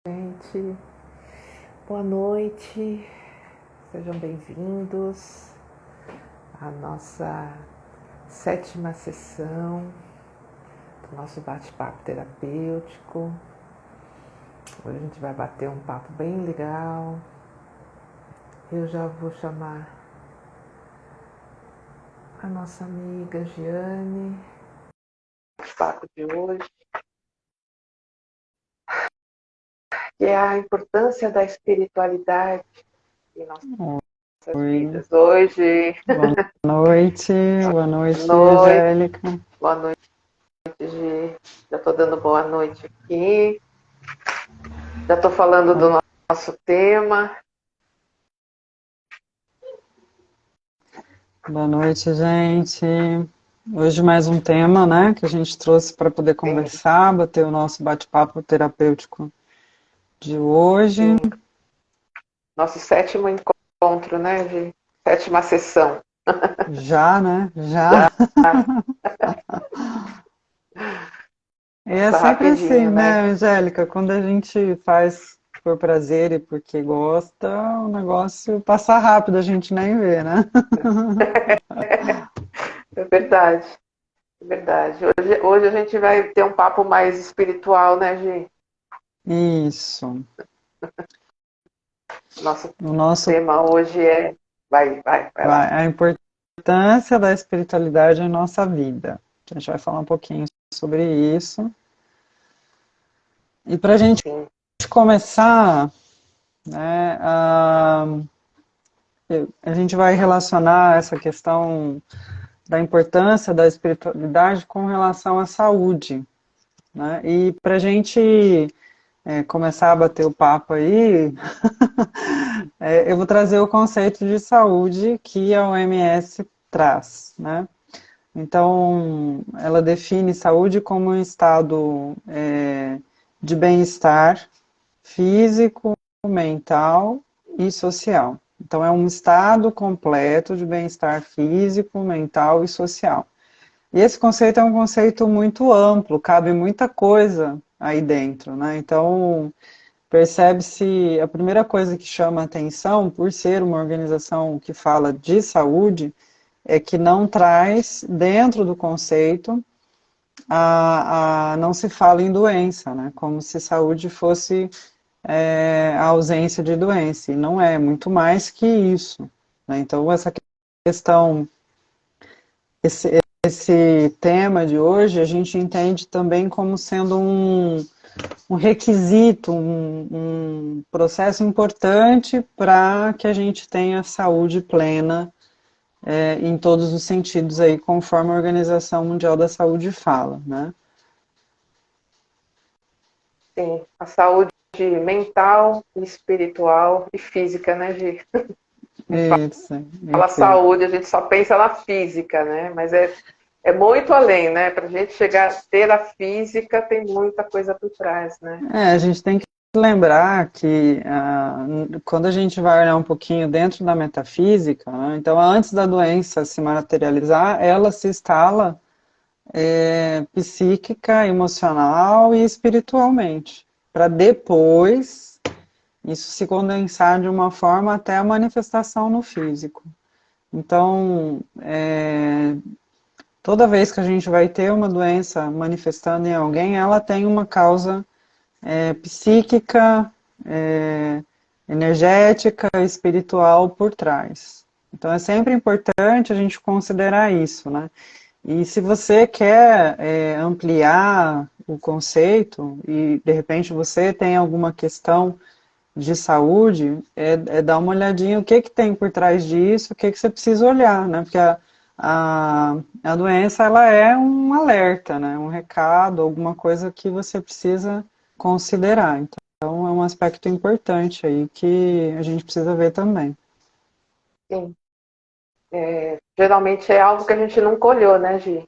Gente, boa noite, sejam bem-vindos à nossa 7ª sessão do nosso bate-papo terapêutico. Hoje a gente vai bater um papo bem legal. Eu já vou chamar a nossa amiga Giane para o papo de hoje, que é a importância da espiritualidade em nossas Oi, vidas. Hoje, boa noite, noite, Angélica. boa noite, Gi. Já estou dando boa noite aqui. Já estou falando do nosso tema. Boa noite, gente. Hoje mais um tema, né, que a gente trouxe para poder Sim, conversar, bater o nosso bate-papo terapêutico de hoje. sim. Nosso 7º encontro, né, Gi? 7ª sessão. Já, né? Já. Já E é passa sempre assim, rapidinho, né? né, Angélica? Quando a gente faz por prazer e porque gosta, o negócio passa rápido, a gente nem vê, né? É verdade, é verdade. Hoje a gente vai ter um papo mais espiritual, né, Gi? Isso. Nosso O nosso tema hoje é. Vai lá. a importância da espiritualidade em nossa vida. A gente vai falar um pouquinho sobre isso. E para a gente Sim, começar, né, a gente vai relacionar essa questão da importância da espiritualidade com relação à saúde. Né? E para a gente começar a bater o papo aí, eu vou trazer o conceito de saúde que a OMS traz, né? Então, ela define saúde como um estado de bem-estar físico, mental e social. Então, é um estado completo de bem-estar físico, mental e social. E esse conceito é um conceito muito amplo, cabe muita coisa aí dentro, né? Então, percebe-se, a primeira coisa que chama a atenção, por ser uma organização que fala de saúde, é que não traz dentro do conceito não se fala em doença, né? Como se saúde fosse a ausência de doença, e não é, muito mais que isso. Né? Então, essa questão, esse tema de hoje, a gente entende também como sendo um requisito, um processo importante para que a gente tenha saúde plena em todos os sentidos aí, conforme a Organização Mundial da Saúde fala, né? sim. A saúde mental, espiritual e física, né, Gi? Isso, Fala isso. saúde, a gente só pensa na física, né? Mas é muito além, né? Para a gente chegar a ter a física, tem muita coisa por trás, né? A gente tem que lembrar que quando a gente vai olhar um pouquinho dentro da metafísica, né, então antes da doença se materializar, ela se instala psíquica, emocional e espiritualmente, para depois isso se condensar de uma forma até a manifestação no físico. Então, toda vez que a gente vai ter uma doença manifestando em alguém, ela tem uma causa psíquica, é, energética, espiritual por trás. Então é sempre importante a gente considerar isso, né? E se você quer ampliar o conceito e de repente você tem alguma questão de saúde, dar uma olhadinha o que tem por trás disso, o que você precisa olhar, né? Porque a doença ela é um alerta, né? Um recado, alguma coisa que você precisa considerar. Então é um aspecto importante aí que a gente precisa ver também. Sim. Geralmente é algo que a gente nunca olhou, né, Gi?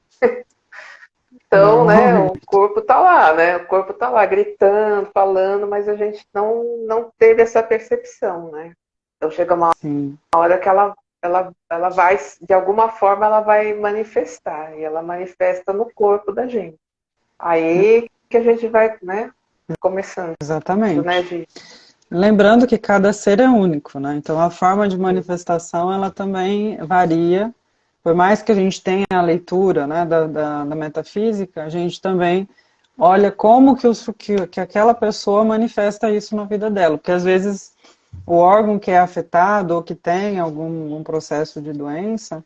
Então, né, o Normalmente. corpo tá lá, né? O corpo tá lá gritando, falando, mas a gente não teve essa percepção, né? Então chega uma Sim. hora que ela vai, de alguma forma, ela vai manifestar, e ela manifesta no corpo da gente. Aí que a gente vai, né? começando, né, Exatamente. Gi? Lembrando que cada ser é único, né? Então a forma de manifestação ela também varia. Por mais que a gente tenha a leitura, né, da metafísica, a gente também olha como que aquela pessoa manifesta isso na vida dela. Porque às vezes o órgão que é afetado ou que tem algum um processo de doença,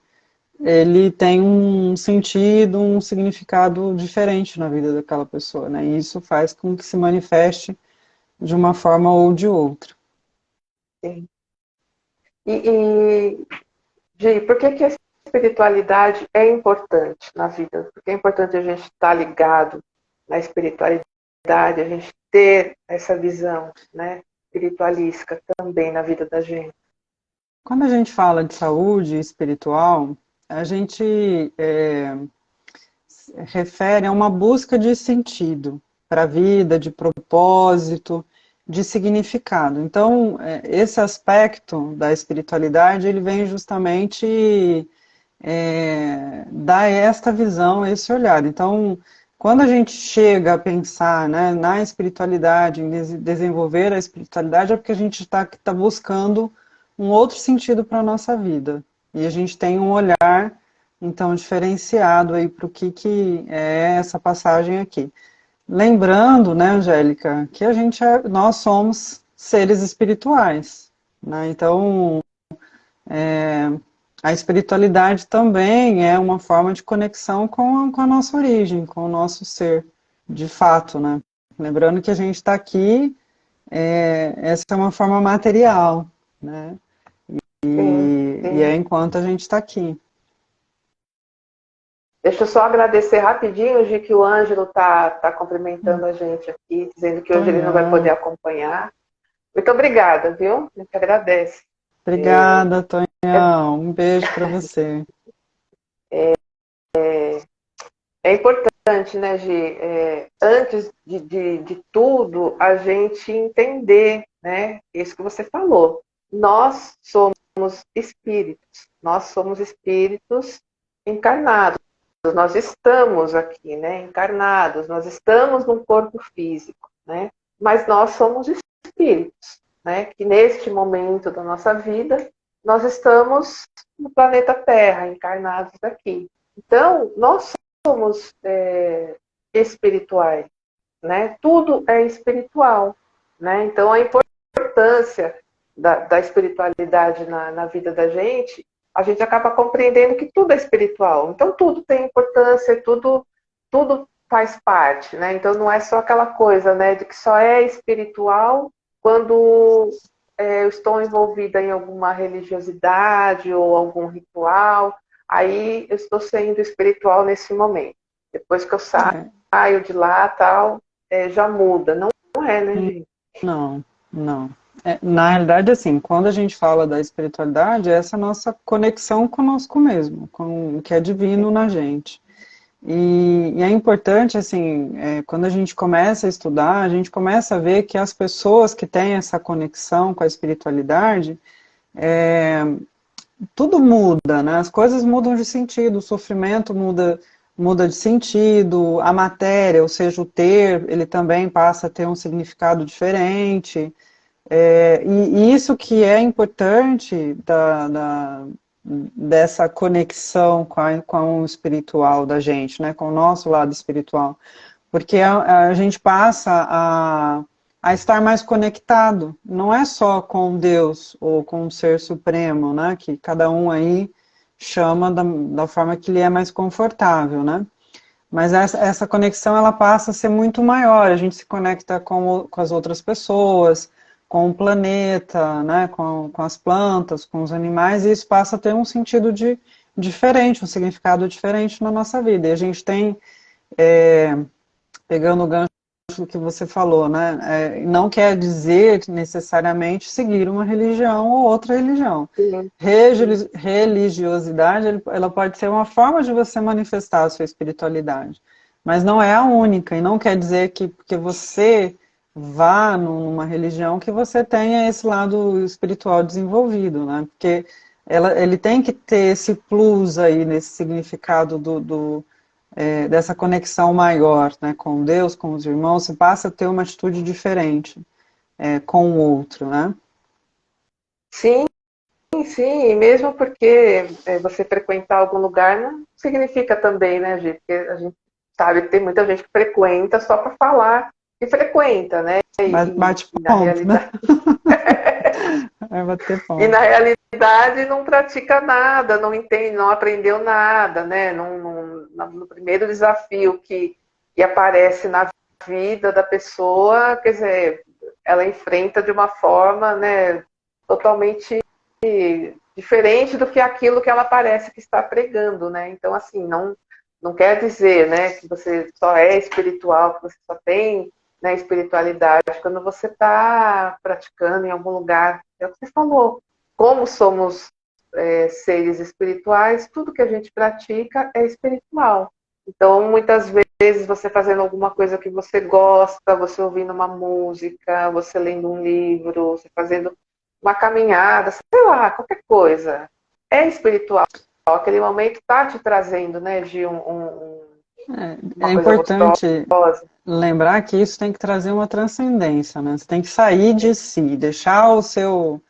ele tem um sentido, um significado diferente na vida daquela pessoa, né? E isso faz com que se manifeste de uma forma ou de outra. Sim. E, Gi, por que que a espiritualidade é importante na vida? Porque é importante a gente estar ligado na espiritualidade, a gente ter essa visão, né, espiritualística também na vida da gente. Quando a gente fala de saúde espiritual, a gente refere a uma busca de sentido para a vida, de propósito, de significado. Então, esse aspecto da espiritualidade, ele vem justamente dar esta visão, esse olhar. Então, quando a gente chega a pensar, né, na espiritualidade, em desenvolver a espiritualidade, é porque a gente tá buscando um outro sentido para a nossa vida. E a gente tem um olhar, então, diferenciado aí para o que é essa passagem aqui. Lembrando, né, Angélica, que nós somos seres espirituais, né? Então, a espiritualidade também é uma forma de conexão com a nossa origem, com o nosso ser, de fato, né? Lembrando que a gente está aqui, essa é uma forma material, né? Sim, E sim. é enquanto a gente está aqui. Deixa eu só agradecer rapidinho, Gi, que o Ângelo tá cumprimentando a gente aqui, dizendo que hoje ele não vai poder Tonhão. acompanhar. Muito obrigada, viu? A gente agradece. Obrigada, Tonhão. Um beijo para você. É importante, né, Gi, antes de tudo, a gente entender, né, isso que você falou. Nós somos espíritos, nós somos espíritos encarnados, nós estamos aqui, né, encarnados, nós estamos num corpo físico, né, mas nós somos espíritos, né, que neste momento da nossa vida, nós estamos no planeta Terra, encarnados aqui. Então, nós somos espirituais, né? Tudo é espiritual, né? Então a importância da espiritualidade na vida da gente, a gente acaba compreendendo que tudo é espiritual. Então tudo tem importância, tudo faz parte, né? Então não é só aquela coisa, né, de que só é espiritual quando eu estou envolvida em alguma religiosidade ou algum ritual, aí eu estou sendo espiritual nesse momento. Depois que eu É, saio de lá, tal, já muda. Não, não é, né, gente? não, não. Na realidade, assim, quando a gente fala da espiritualidade, é essa nossa conexão conosco mesmo, com o que é divino na gente. E é importante, assim, quando a gente começa a estudar, a gente começa a ver que as pessoas que têm essa conexão com a espiritualidade, tudo muda, né? As coisas mudam de sentido, o sofrimento muda de sentido, a matéria, ou seja, o ter, ele também passa a ter um significado diferente. E isso que é importante dessa conexão com o espiritual da gente, né, com o nosso lado espiritual, porque a gente passa a estar mais conectado, não é só com Deus ou com o Ser Supremo, né, que cada um aí chama da forma que lhe é mais confortável, né, mas essa conexão ela passa a ser muito maior, a gente se conecta com as outras pessoas, com o planeta, né, com as plantas, com os animais, e isso passa a ter um sentido diferente, um significado diferente na nossa vida. E a gente tem, pegando o gancho do que você falou, né, não quer dizer necessariamente seguir uma religião ou outra religião. Sim, sim. Religiosidade, ela pode ser uma forma de você manifestar a sua espiritualidade, mas não é a única, e não quer dizer que porque você vá numa religião que você tenha esse lado espiritual desenvolvido, né? Porque ele tem que ter esse plus aí nesse significado dessa conexão maior, né, com Deus, com os irmãos, você passa a ter uma atitude diferente com o outro, né? Sim, sim, e mesmo porque você frequentar algum lugar não significa também, né, gente? Porque a gente sabe que tem muita gente que frequenta só para falar e frequenta, né? Bate E na ponto, né? realidade Vai bater E ponto. na realidade não pratica nada, não entende, não aprendeu nada, né? No primeiro desafio que aparece na vida da pessoa, quer dizer, ela enfrenta de uma forma, né, totalmente diferente do que aquilo que ela parece que está pregando, né? Então, assim, não quer dizer, né, que você só é espiritual, que você só tem, né, espiritualidade quando você está praticando em algum lugar. É o que você falou. Como somos seres espirituais, tudo que a gente pratica é espiritual. Então, muitas vezes, você fazendo alguma coisa que você gosta, você ouvindo uma música, você lendo um livro, você fazendo uma caminhada, sei lá, qualquer coisa, é espiritual. Aquele momento está te trazendo, né, de uma É coisa gostosa. importante lembrar que isso tem que trazer uma transcendência, né? Você tem que sair de si, deixar o seu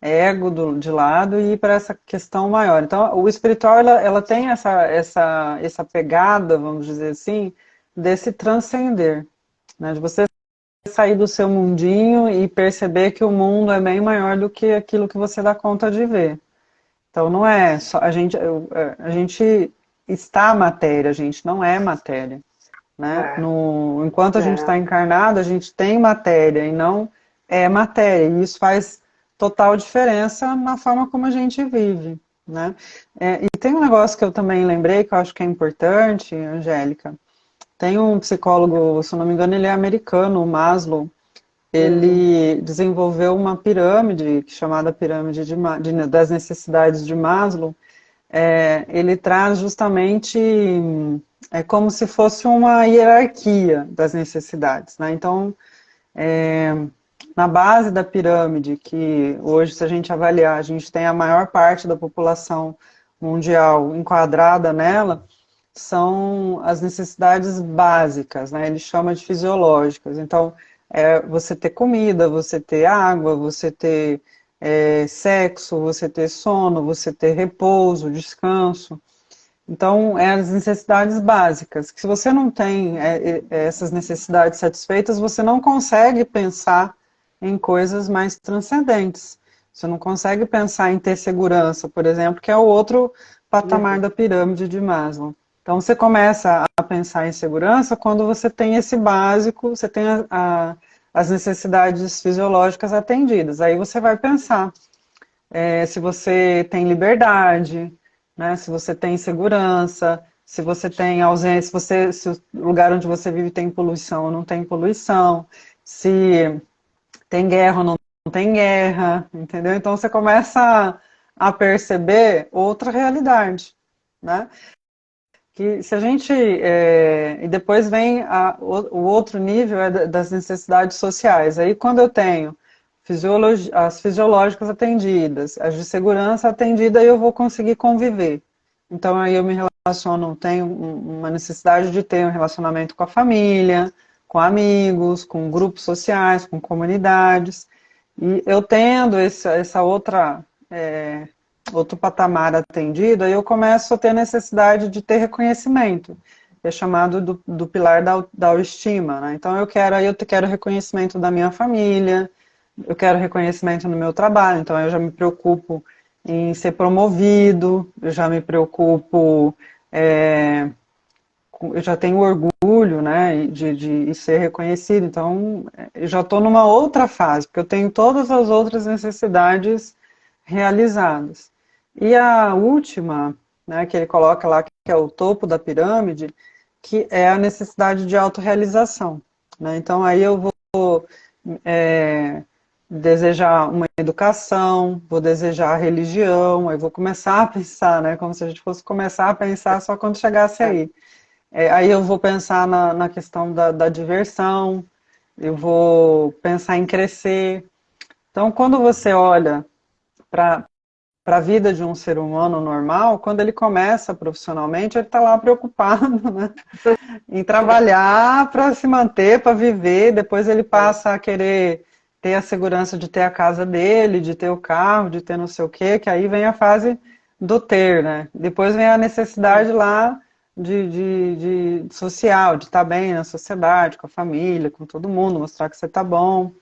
ego de lado e ir para essa questão maior. Então, o espiritual, ela tem essa pegada, vamos dizer assim, desse transcender, né? De você sair do seu mundinho e perceber que o mundo é bem maior do que aquilo que você dá conta de ver. Então, não é só a gente está matéria, a gente não é matéria, né? É, Enquanto a gente é, está encarnado, a gente tem matéria e não é matéria. E isso faz total diferença na forma como a gente vive, né? E tem um negócio que eu também lembrei, que eu acho que é importante, Angélica. Tem um psicólogo, se eu não me engano, ele é americano, o Maslow. Ele desenvolveu uma pirâmide, chamada pirâmide das necessidades de Maslow. Ele traz justamente como se fosse uma hierarquia das necessidades, né? Então, na base da pirâmide, que hoje, se a gente avaliar, a gente tem a maior parte da população mundial enquadrada nela, são as necessidades básicas, né? Ele chama de fisiológicas. Então, você ter comida, você ter água, você ter sexo, você ter sono, você ter repouso, descanso. Então, é as necessidades básicas. Que se você não tem essas necessidades satisfeitas, você não consegue pensar em coisas mais transcendentes. Você não consegue pensar em ter segurança, por exemplo, que é o outro patamar da pirâmide de Maslow. Então, você começa a pensar em segurança quando você tem esse básico, você tem as necessidades fisiológicas atendidas. Aí você vai pensar se você tem liberdade, né, se você tem segurança, se você tem ausência, se o lugar onde você vive tem poluição ou não tem poluição, se tem guerra ou não tem guerra, entendeu? Então você começa a perceber outra realidade, né? Que se a gente e depois vem o outro nível das necessidades sociais. Aí quando eu tenho as fisiológicas atendidas, as de segurança atendida, eu vou conseguir conviver. Então aí eu me relaciono, tenho uma necessidade de ter um relacionamento com a família, com amigos, com grupos sociais, com comunidades. E eu tendo essa outra outro patamar atendido, aí eu começo a ter necessidade de ter reconhecimento. É chamado do pilar da autoestima, né? Então eu quero reconhecimento da minha família, eu quero reconhecimento no meu trabalho, então eu já me preocupo em ser promovido, eu já me preocupo, eu já tenho orgulho, né, de ser reconhecido, então eu já estou numa outra fase, porque eu tenho todas as outras necessidades realizadas. E a última, né, que ele coloca lá, que é o topo da pirâmide, que é a necessidade de autorrealização, né? Então aí eu vou desejar uma educação, vou desejar a religião, aí vou começar a pensar, né, como se a gente fosse começar a pensar só quando chegasse aí. Aí eu vou pensar na questão da diversão, eu vou pensar em crescer. Então, quando você olha para para a vida de um ser humano normal, quando ele começa profissionalmente, ele está lá preocupado, né, em trabalhar para se manter, para viver, depois ele passa a querer ter a segurança de ter a casa dele, de ter o carro, de ter não sei o quê, que aí vem a fase do ter, né? Depois vem a necessidade lá de social, de estar bem na sociedade, com a família, com todo mundo, mostrar que você está bom.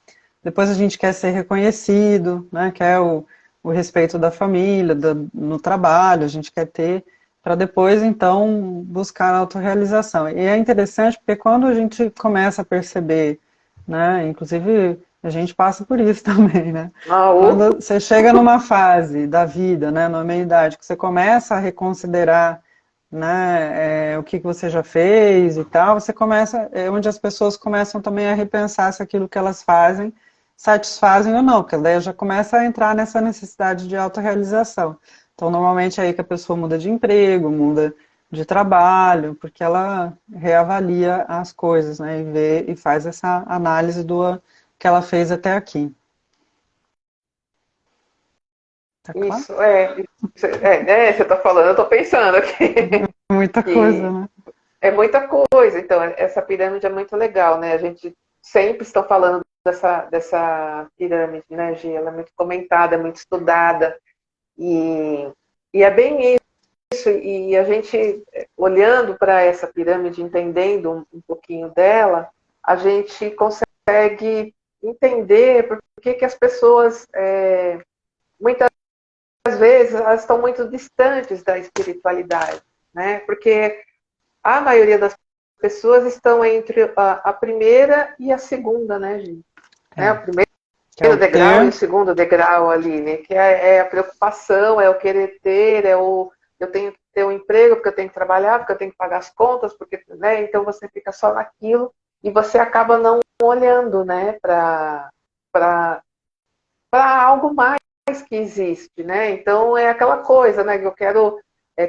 Depois a gente quer ser reconhecido, né? Quer o respeito da família, no trabalho, a gente quer ter, para depois, então, buscar a autorrealização. E é interessante porque quando a gente começa a perceber, né? Inclusive, a gente passa por isso também, né? Quando você chega numa fase da vida, né, na meia-idade, que você começa a reconsiderar, né, o que você já fez e tal, você começa, é onde as pessoas começam também a repensar se aquilo que elas fazem satisfazem ou não, porque daí já começa a entrar nessa necessidade de autorrealização. Então, normalmente é aí que a pessoa muda de emprego, muda de trabalho, porque ela reavalia as coisas, né, e vê e faz essa análise do que ela fez até aqui. Tá claro? Isso, você está falando, eu estou pensando aqui. Muita coisa, que né? é muita coisa, então, essa pirâmide é muito legal, né? A gente sempre está falando dessa pirâmide, né, Gi? Ela é muito comentada, é muito estudada, e é bem isso, e a gente, olhando para essa pirâmide, entendendo um pouquinho dela, a gente consegue entender por que as pessoas, muitas vezes, elas estão muito distantes da espiritualidade, né? Porque a maioria das pessoas estão entre a primeira e a segunda, né, gente? O primeiro Que é o degrau e o ter. segundo degrau ali, né? Que é a preocupação, é o querer ter, eu tenho que ter um emprego porque eu tenho que trabalhar, porque eu tenho que pagar as contas, porque, né? Então você fica só naquilo e você acaba não olhando, né, para algo mais que existe, né? Então é aquela coisa, né? Que eu quero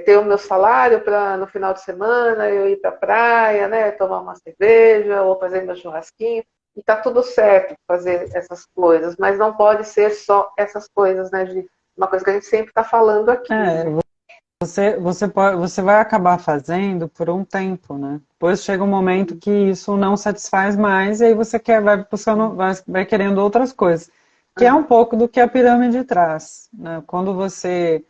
ter o meu salário para no final de semana eu ir para a praia, né? Tomar uma cerveja ou fazer meu churrasquinho. E tá tudo certo fazer essas coisas, mas não pode ser só essas coisas, né? De uma coisa que a gente sempre está falando aqui, É, né? você vai acabar fazendo por um tempo, né? Depois chega um momento que isso não satisfaz mais e aí você vai buscando, vai querendo outras coisas. Que é um pouco do que a pirâmide traz, né? Quando você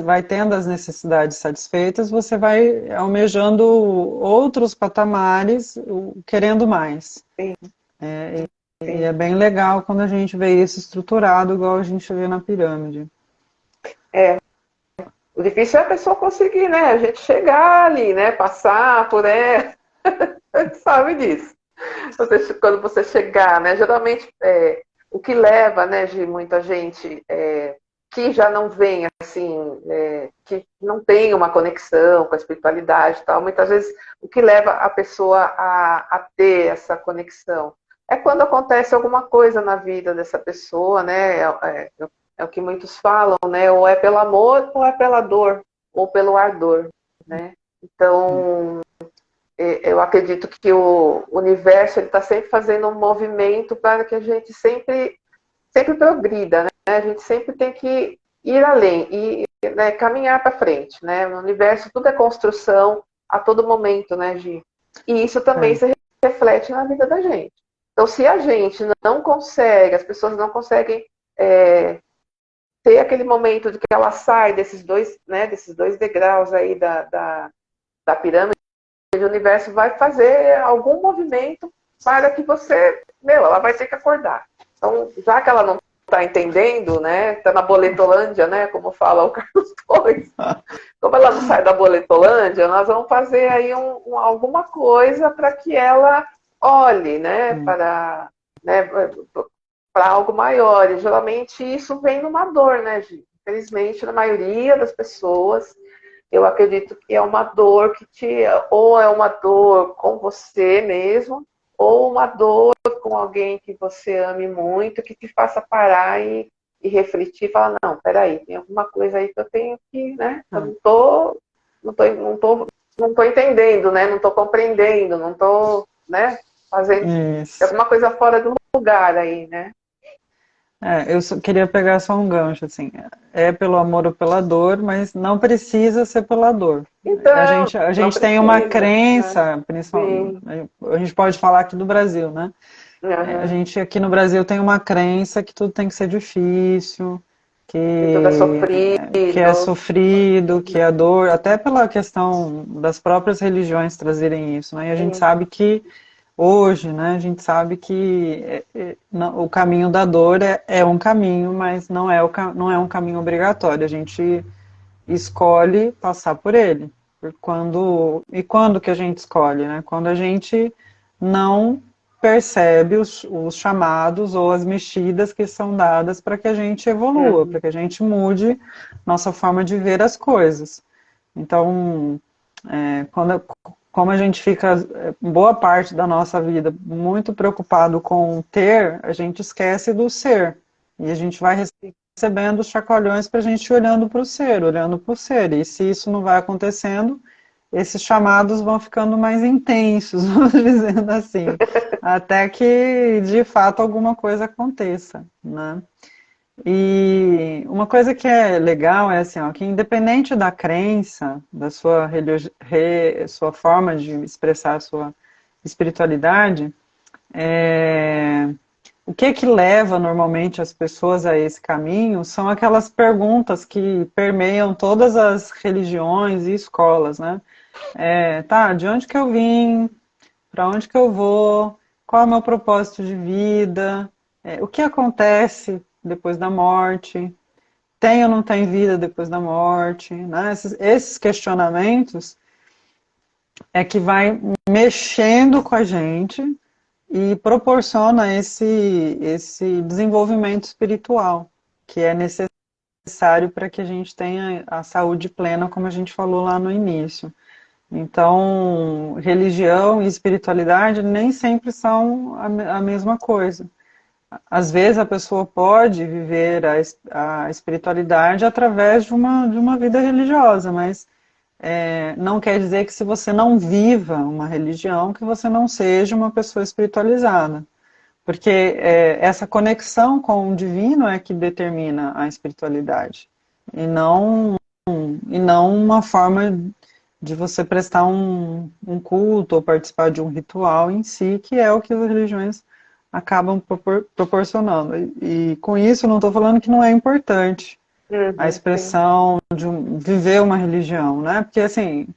vai tendo as necessidades satisfeitas, você vai almejando outros patamares, querendo mais. Sim, E sim. é bem legal quando a gente vê isso estruturado, igual a gente vê na pirâmide. O difícil é a pessoa conseguir, né? A gente chegar ali, né? Passar por ela. A gente sabe disso. Quando você chegar, né? Geralmente, o que leva, né, de muita gente que já não vem, assim, que não tem uma conexão com a espiritualidade e tal, muitas vezes o que leva a pessoa a ter essa conexão é quando acontece alguma coisa na vida dessa pessoa, né? É o que muitos falam, né? Ou é pelo amor, ou é pela dor, ou pelo ardor, né? Então, eu acredito que o universo está sempre fazendo um movimento para que a gente sempre progrida, né? A gente sempre tem que ir além e, né, caminhar para frente, né? No universo tudo é construção a todo momento, né, Gi? E isso também É. se reflete na vida da gente. Então, se a gente não consegue, as pessoas não conseguem ter aquele momento de que ela sai desses dois degraus aí da pirâmide, o universo vai fazer algum movimento para que ela vai ter que acordar. Então, já que ela não está entendendo, né, está na boletolândia, né, como fala o Carlos Torres, como ela não sai da boletolândia, nós vamos fazer aí alguma coisa para que ela olhe, né, para algo maior. E geralmente isso vem numa dor, né, Gi? Infelizmente, na maioria das pessoas, eu acredito que é uma dor ou é uma dor com você mesmo, ou uma dor com alguém que você ame muito, que te faça parar e refletir e falar, não, peraí, tem alguma coisa aí que eu tenho que, né? Eu não tô entendendo, né? Não tô compreendendo, não tô, né? Fazendo Isso. alguma coisa fora do lugar aí, né? Eu queria pegar só um gancho, assim, é pelo amor ou pela dor, mas não precisa ser pela dor. A Então, gente, a não gente tem uma precisa, né? crença, principalmente, Sim. a gente pode falar aqui do Brasil, né? A Aham. gente aqui no Brasil tem uma crença que tudo tem que ser difícil, Que tudo é que é sofrido. sofrido, que é dor, até pela questão das próprias religiões trazerem isso, né? E a gente Sim. sabe que hoje, né, a gente sabe que o caminho da dor é um caminho, mas não é um caminho obrigatório. A gente escolhe passar por ele. E quando que a gente escolhe, né? Quando a gente não percebe os chamados ou as mexidas que são dadas para que a gente evolua, Uhum. para que a gente mude nossa forma de ver as coisas. Então, como a gente fica boa parte da nossa vida muito preocupado com ter, a gente esquece do ser. E a gente vai recebendo os chacoalhões para a gente ir olhando para o ser, olhando para o ser. E se isso não vai acontecendo, esses chamados vão ficando mais intensos, vamos dizendo assim, até que de fato alguma coisa aconteça, né? E uma coisa que é legal é assim, ó, que independente da crença, da sua forma de expressar a sua espiritualidade, é, o que que leva normalmente as pessoas a esse caminho são aquelas perguntas que permeiam todas as religiões e escolas, né? Tá, de onde que eu vim? Para onde que eu vou? Qual é o meu propósito de vida? O que acontece depois da morte? Tem ou não tem vida depois da morte? Né? Esses questionamentos é que vai mexendo com a gente e proporciona esse desenvolvimento espiritual, que é necessário para que a gente tenha a saúde plena, como a gente falou lá no início. Então, religião e espiritualidade nem sempre são a mesma coisa. Às vezes a pessoa pode viver a espiritualidade através de uma vida religiosa, mas não quer dizer que se você não viva uma religião, que você não seja uma pessoa espiritualizada. Porque essa conexão com o divino é que determina a espiritualidade. E não uma forma de você prestar um culto ou participar de um ritual em si, que é o que as religiões acabam proporcionando. E com isso, não estou falando que não é importante a Uhum. Sim. expressão de viver uma religião, né? Porque, assim,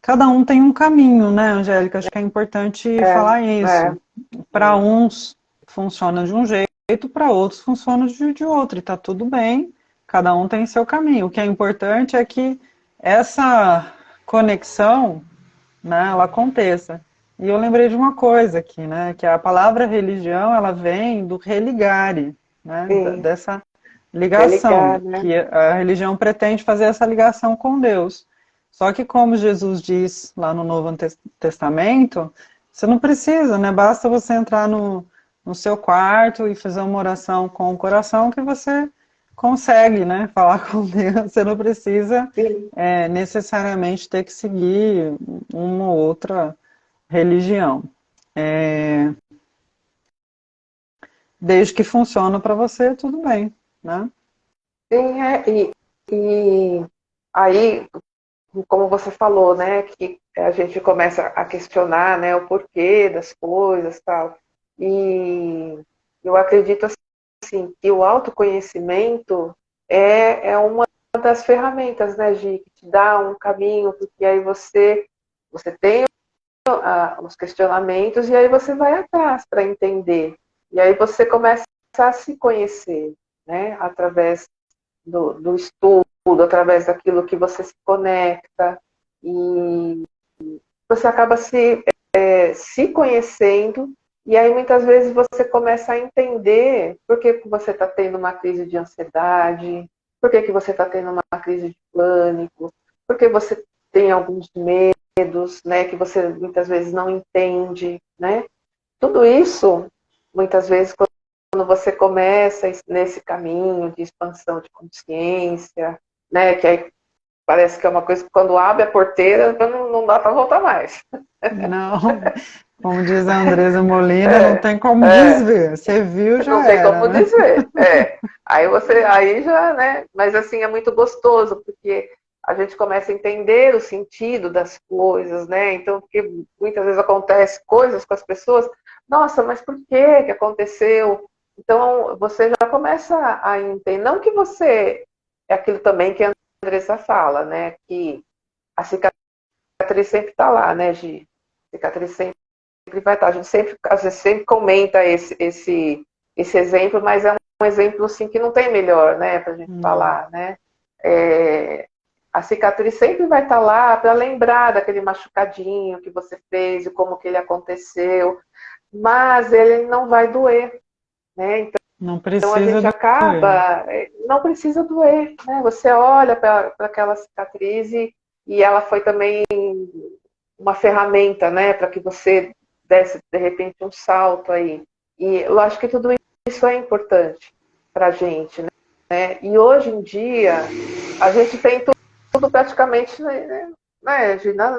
cada um tem um caminho, né, Angélica? Acho que é importante É, falar é. isso. Para uns funciona de um jeito, para outros funciona de outro, e está tudo bem, cada um tem seu caminho. O que é importante é que essa conexão, né, ela aconteça. E eu lembrei de uma coisa aqui, né, que a palavra religião, ela vem do religare, né, Sim. dessa Religar, ligação, né? que a religião pretende fazer essa ligação com Deus. Só que como Jesus diz lá no Novo Testamento, você não precisa, né, basta você entrar no seu quarto e fazer uma oração com o coração que você consegue, né, falar com Deus. Você não precisa Sim. necessariamente ter que seguir uma ou outra religião. É, desde que funciona para você, tudo bem, né? Sim, e aí, como você falou, né, que a gente começa a questionar, né, o porquê das coisas, tal. E eu acredito assim que o autoconhecimento é uma das ferramentas, né, Gi, que te dá um caminho, porque aí você tem os questionamentos e aí você vai atrás para entender. E aí você começa a se conhecer, né, através do estudo, através daquilo que você se conecta, e você acaba se conhecendo, e aí muitas vezes você começa a entender por que você está tendo uma crise de ansiedade, por que você está tendo uma crise de pânico, por que você tem alguns medos, né, que você muitas vezes não entende, né? Tudo isso, muitas vezes, quando você começa nesse caminho de expansão de consciência, né, que aí Parece que é uma coisa que quando abre a porteira, não dá para voltar mais. Não, como diz a Andresa Molina, não É, tem como é, desver. Você viu, não já tem era, como né? dizer. Aí já, né? Mas assim, é muito gostoso, porque a gente começa a entender o sentido das coisas, né? Então, porque muitas vezes acontece coisas com as pessoas, nossa, mas por que aconteceu? Então, você já começa a entender, não que você, é aquilo também que a Andressa fala, né? Que a cicatriz sempre está lá, né, Gi? A cicatriz sempre vai estar. A gente sempre, às vezes, sempre comenta esse exemplo, mas é um exemplo assim, que não tem melhor, né, para a gente Não, falar, né? É, a cicatriz sempre vai estar lá para lembrar daquele machucadinho que você fez e como que ele aconteceu, mas ele não vai doer, né? não Então a precisa gente doer. acaba, não precisa doer, né? Você olha para aquela cicatriz e ela foi também uma ferramenta, né, para que você desse de repente um salto aí. E eu acho que tudo isso é importante para a gente, né? E hoje em dia a gente tem tudo praticamente, né,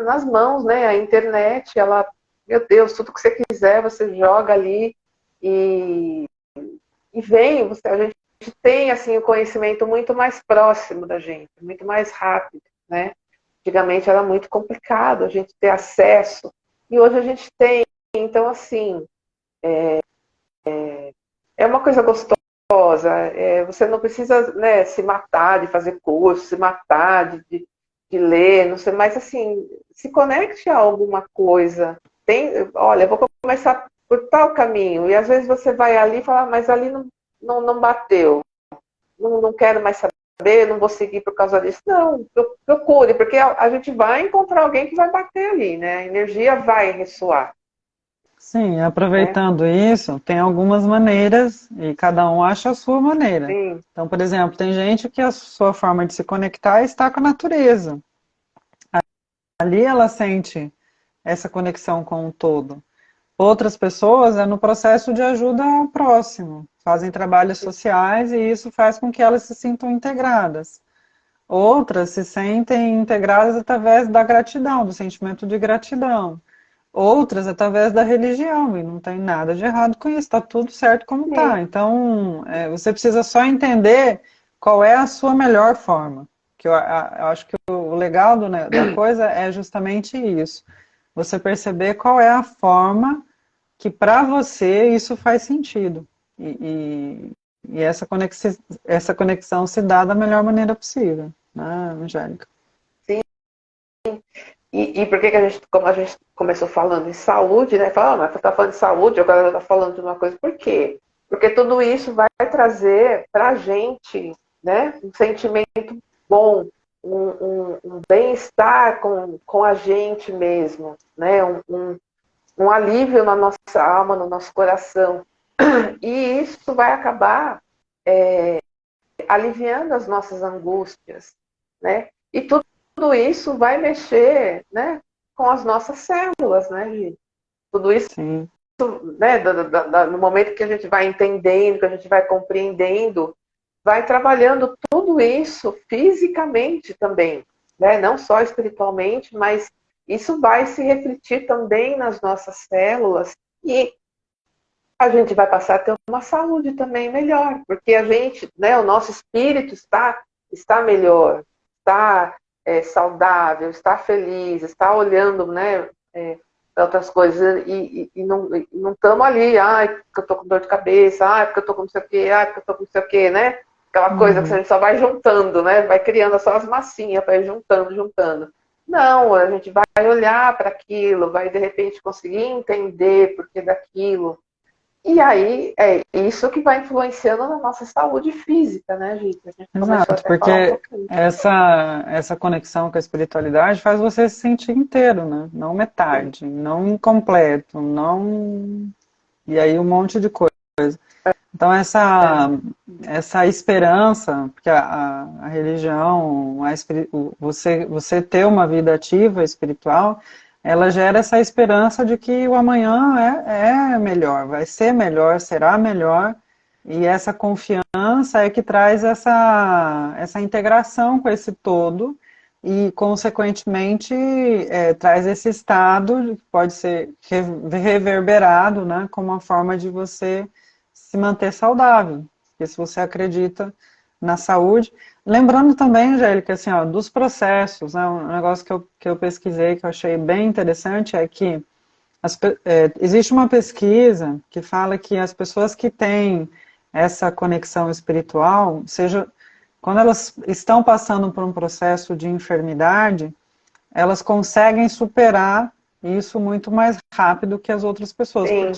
nas mãos, né? A internet, ela, meu Deus, tudo que você quiser você joga ali e, e vem, a gente tem assim o conhecimento muito mais próximo da gente, muito mais rápido, né? Antigamente era muito complicado a gente ter acesso e hoje a gente tem. Então, assim, é uma coisa gostosa. Você não precisa, né, se matar de fazer curso, se matar de ler, não sei, mas assim, se conecte a alguma coisa. Olha, eu vou começar por tal caminho. E às vezes você vai ali e fala, "Ah, mas ali não bateu. Não quero mais saber, não vou seguir por causa disso." Não, procure, porque a gente vai encontrar alguém que vai bater ali, né? A energia vai ressoar, Sim, né? aproveitando isso, tem algumas maneiras e cada um acha a sua maneira. Sim, Então, por exemplo, tem gente que a sua forma de se conectar está com a natureza. Ali ela sente essa conexão com o todo. Outras pessoas é no processo de ajuda ao próximo, fazem trabalhos sociais e isso faz com que elas se sintam integradas. Outras se sentem integradas através da gratidão, do sentimento de gratidão. Outras através da religião, e não tem nada de errado com isso, está tudo certo como sim, está. Então, você precisa só entender qual é a sua melhor forma. Que eu acho que o legal da coisa é justamente isso. Você perceber qual é a forma que para você isso faz sentido. E essa conexão se dá da melhor maneira possível, né, Angélica? sim. E por que que como a gente começou falando em saúde, né? Fala, mas você está falando de saúde, agora está falando de uma coisa. Por quê? Porque tudo isso vai trazer para a gente, né, um sentimento bom, um bem-estar com a gente mesmo, né? Um alívio na nossa alma, no nosso coração. E isso vai acabar aliviando as nossas angústias, né? E tudo isso vai mexer, né, com as nossas células, né, Gi? Tudo isso, Sim. né, no momento que a gente vai entendendo, que a gente vai compreendendo, vai trabalhando tudo isso fisicamente também, né? Não só espiritualmente, mas isso vai se refletir também nas nossas células e a gente vai passar a ter uma saúde também melhor, porque a gente, né, o nosso espírito está melhor, está saudável, está feliz, está olhando, né, para outras coisas e não estamos ali, ai, porque eu estou com dor de cabeça, ai, porque eu estou com não sei o quê, ai, porque eu estou com não sei o quê, né? Aquela coisa que a Uhum. gente só vai juntando, né? Vai criando só as massinhas, vai juntando, juntando. Não, a gente vai olhar para aquilo, vai de repente conseguir entender por que daquilo, e aí é isso que vai influenciando na nossa saúde física, né, Gita? A gente começou Exato, até a falar um porque pouquinho. essa conexão com a espiritualidade faz você se sentir inteiro, né? Não metade, não incompleto, não. E aí um monte de coisa. Então É, essa esperança, porque a religião, você ter uma vida ativa espiritual, ela gera essa esperança de que o amanhã é melhor, vai ser melhor, será melhor, e essa confiança é que traz essa integração com esse todo, e, consequentemente, traz esse estado que pode ser reverberado, né, como uma forma de você se manter saudável. Porque se você acredita na saúde. Lembrando também, Angélica, assim, ó, dos processos, né, um negócio que eu pesquisei, que eu achei bem interessante, é que existe uma pesquisa que fala que as pessoas que têm essa conexão espiritual, seja quando elas estão passando por um processo de enfermidade, elas conseguem superar isso muito mais rápido que as outras pessoas. Sim,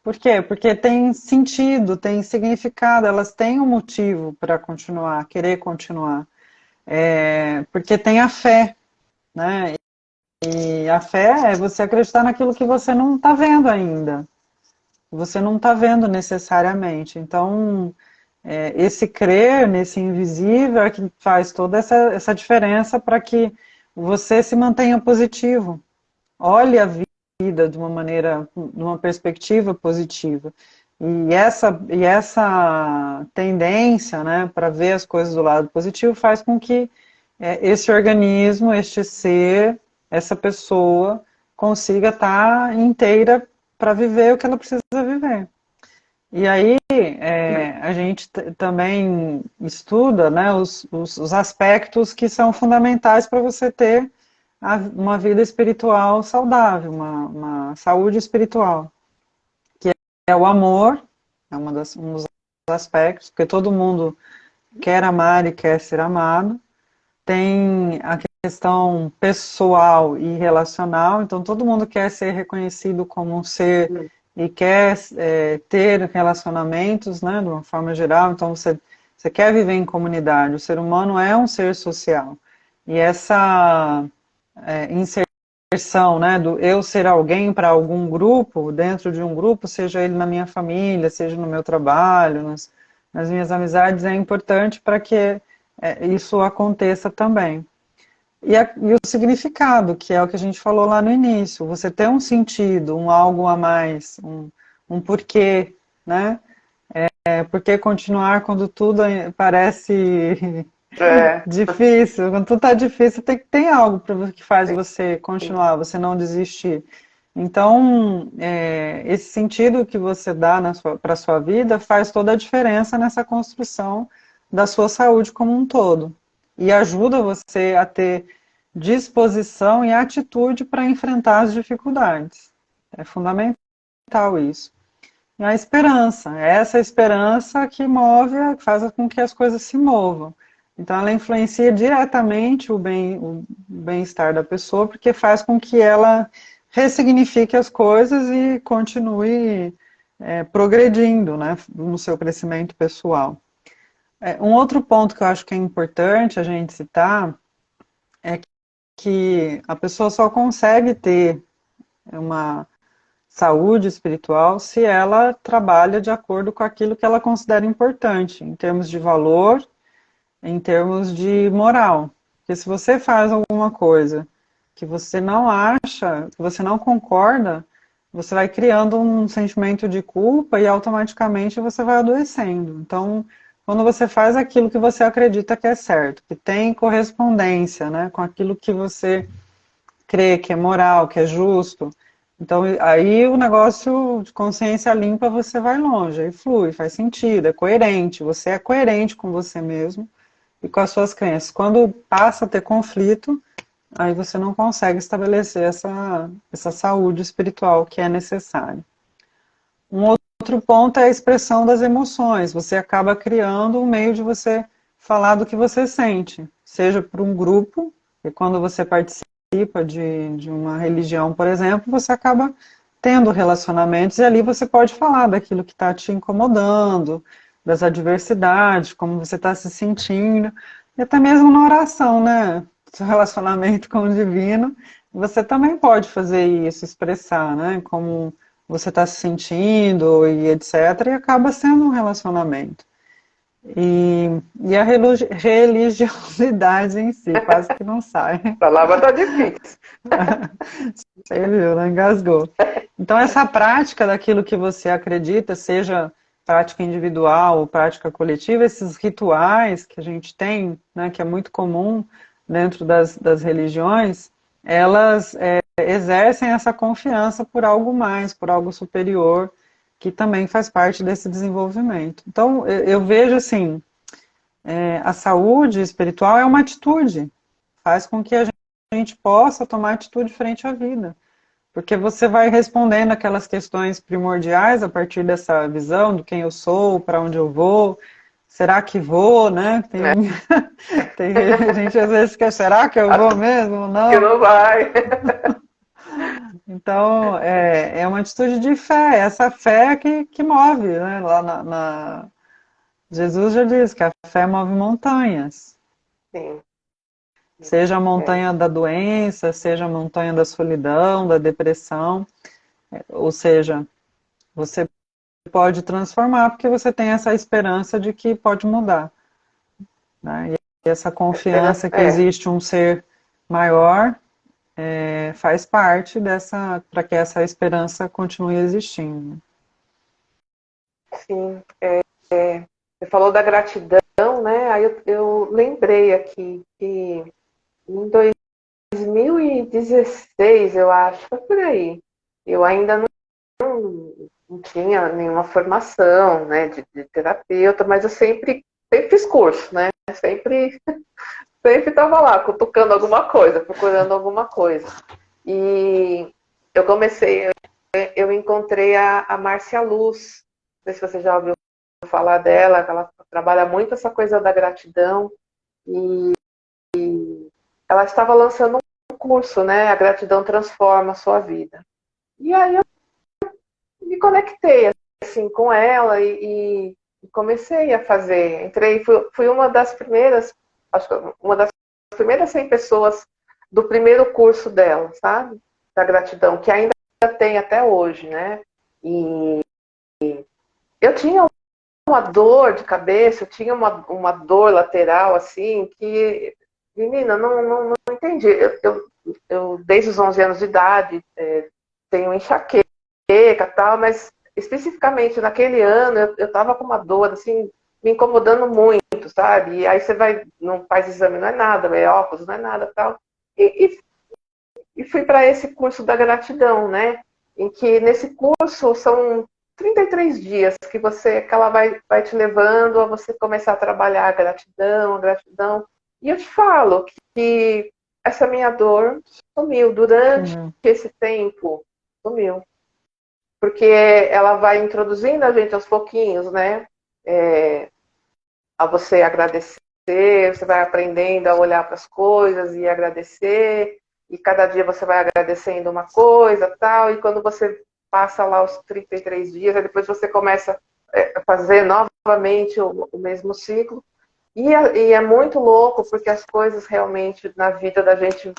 Por quê? Porque tem sentido, tem significado, elas têm um motivo para continuar, querer continuar. Porque tem a fé, né? E a fé é você acreditar naquilo que você não está vendo ainda. Você não está vendo necessariamente. Então, esse crer nesse invisível é que faz toda essa diferença para que você se mantenha positivo. Olhe a vida de uma maneira, de uma perspectiva positiva. E essa tendência, né, para ver as coisas do lado positivo faz com que esse organismo, este ser, essa pessoa consiga estar inteira para viver o que ela precisa viver. E aí a gente também estuda, né, os aspectos que são fundamentais para você ter uma vida espiritual saudável, uma saúde espiritual, que é o amor, é um dos aspectos, porque todo mundo quer amar e quer ser amado. Tem a questão pessoal e relacional, então todo mundo quer ser reconhecido como um ser e quer ter relacionamentos, né, de uma forma geral, então você quer viver em comunidade, o ser humano é um ser social. E essa inserção, né, do eu ser alguém para algum grupo, dentro de um grupo, seja ele na minha família, seja no meu trabalho, nas minhas amizades, é importante para que isso aconteça também. E o significado, que é o que a gente falou lá no início, você ter um sentido, um algo a mais, um porquê, né? Por que continuar quando tudo parece é, difícil? Quando tudo está difícil, tem algo que faz você continuar, você não desistir. Então, esse sentido que você dá para a sua vida faz toda a diferença nessa construção da sua saúde como um todo. E ajuda você a ter disposição e atitude para enfrentar as dificuldades. É fundamental isso. E a esperança, é essa esperança que move, faz com que as coisas se movam. Então ela influencia diretamente o bem-estar da pessoa, porque faz com que ela ressignifique as coisas e continue progredindo, né, no seu crescimento pessoal. Um outro ponto que eu acho que é importante a gente citar é que a pessoa só consegue ter uma saúde espiritual se ela trabalha de acordo com aquilo que ela considera importante, em termos de valor, em termos de moral. Porque se você faz alguma coisa que você não acha, que você não concorda, você vai criando um sentimento de culpa e automaticamente você vai adoecendo. Então, quando você faz aquilo que você acredita que é certo, que tem correspondência, né, com aquilo que você crê que é moral, que é justo, então aí o negócio de consciência limpa você vai longe, aí flui, faz sentido, é coerente, você é coerente com você mesmo e com as suas crenças. Quando passa a ter conflito, aí você não consegue estabelecer essa saúde espiritual que é necessária. Um outro ponto é a expressão das emoções. Você acaba criando um meio de você falar do que você sente, seja para um grupo, e quando você participa de uma religião, por exemplo, você acaba tendo relacionamentos e ali você pode falar daquilo que está te incomodando, das adversidades, como você está se sentindo, e até mesmo na oração, né? Seu relacionamento com o divino, você também pode fazer isso, expressar, né? Como você está se sentindo e etc. E acaba sendo um relacionamento. E a religiosidade em si, quase que não sai. a palavra tá difícil. Você viu, né? Engasgou. Então, essa prática daquilo que você acredita, seja prática individual ou prática coletiva, esses rituais que a gente tem, né, que é muito comum dentro das religiões, elas exercem essa confiança por algo mais, por algo superior, que também faz parte desse desenvolvimento. Então, eu vejo assim, a saúde espiritual é uma atitude, faz com que a gente possa tomar atitude frente à vida. Porque você vai respondendo aquelas questões primordiais a partir dessa visão do quem eu sou, para onde eu vou, será que vou, né? Tem gente às vezes que será que eu vou mesmo ou Que não? não vai. Então, é uma atitude de fé, essa fé que move, né? Lá Jesus já diz que a fé move montanhas. Sim. Seja a É, montanha da doença, seja a montanha da solidão, da depressão, ou seja, você pode transformar porque você tem essa esperança de que pode mudar, né? E essa confiança que é, existe um ser maior faz parte dessa, para que essa esperança continue existindo. sim. Você falou da gratidão, né? Aí eu lembrei aqui que em 2016, eu acho, foi por aí. Eu ainda não tinha nenhuma formação, né, de terapeuta, mas eu sempre fiz curso, né? Sempre estava lá, cutucando alguma coisa, procurando alguma coisa. E eu encontrei a Márcia Luz, não sei se você já ouviu falar dela, ela trabalha muito essa coisa da gratidão, e ela estava lançando um curso, né? A gratidão transforma a sua vida. E aí eu me conectei assim com ela e comecei a fazer. Fui uma das primeiras, acho que uma das primeiras 100 pessoas do primeiro curso dela, sabe? Da gratidão, que ainda tem até hoje, né? E eu tinha uma dor de cabeça, eu tinha uma dor lateral, assim, que, menina, não entendi. Eu, desde os 11 anos de idade, tenho enxaqueca e tal, mas especificamente naquele ano eu tava com uma dor, assim, me incomodando muito, sabe? E aí você vai, não faz exame, não é nada, é óculos, não é nada tal. E, e fui para esse curso da gratidão, né? Em que nesse curso são 33 dias que ela vai te levando a você começar a trabalhar a gratidão. E eu te falo que essa minha dor sumiu durante esse tempo, sumiu. Porque ela vai introduzindo a gente aos pouquinhos, né? A você agradecer, você vai aprendendo a olhar para as coisas e agradecer, e cada dia você vai agradecendo uma coisa, tal, e quando você passa lá os 33 dias, aí depois você começa a fazer novamente o mesmo ciclo, e é muito louco, porque as coisas realmente na vida da gente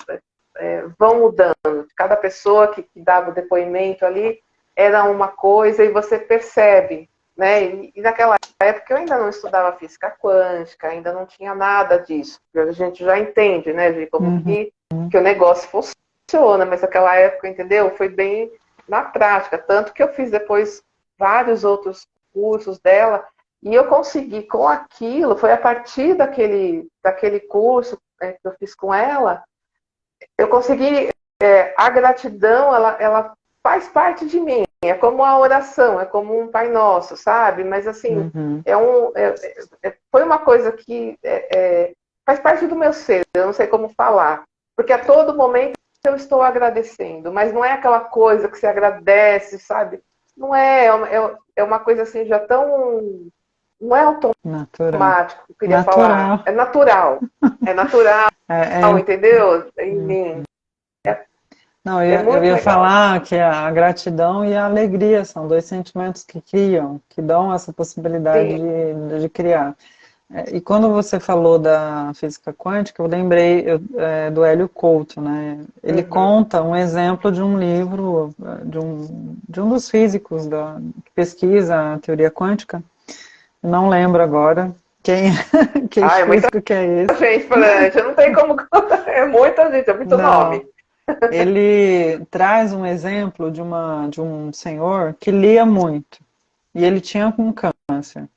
vão mudando. Cada pessoa que dava o depoimento ali era uma coisa e você percebe, né? E naquela época eu ainda não estudava física quântica, ainda não tinha nada disso. A gente já entende, né, de como que o negócio funciona, mas naquela época, entendeu? Foi bem na prática, tanto que eu fiz depois vários outros cursos dela e eu consegui com aquilo, foi a partir daquele curso que eu fiz com ela, eu consegui, a gratidão, ela faz parte de mim, é como a oração, é como um Pai Nosso, sabe? Mas assim, foi uma coisa que faz parte do meu ser, eu não sei como falar, porque a todo momento eu estou agradecendo, mas não é aquela coisa que se agradece, sabe? Não é uma coisa assim já tão, não é Natural. automático, eu queria falar, Natural. é natural, entendeu? Em mim. Não, É eu muito ia legal. falar que a gratidão e a alegria são dois sentimentos que criam, que dão essa possibilidade Sim. de criar. E quando você falou da física quântica, eu lembrei do Hélio Couto, né? Ele Uhum. conta um exemplo de um livro de um dos físicos que pesquisa a teoria quântica. Não lembro agora quem, que Ah, é muita físico que é esse. gente, Fran. Eu não tem como. É muita gente, é muito Não. nome. Ele traz um exemplo de um senhor que lia muito. E ele tinha um câncer.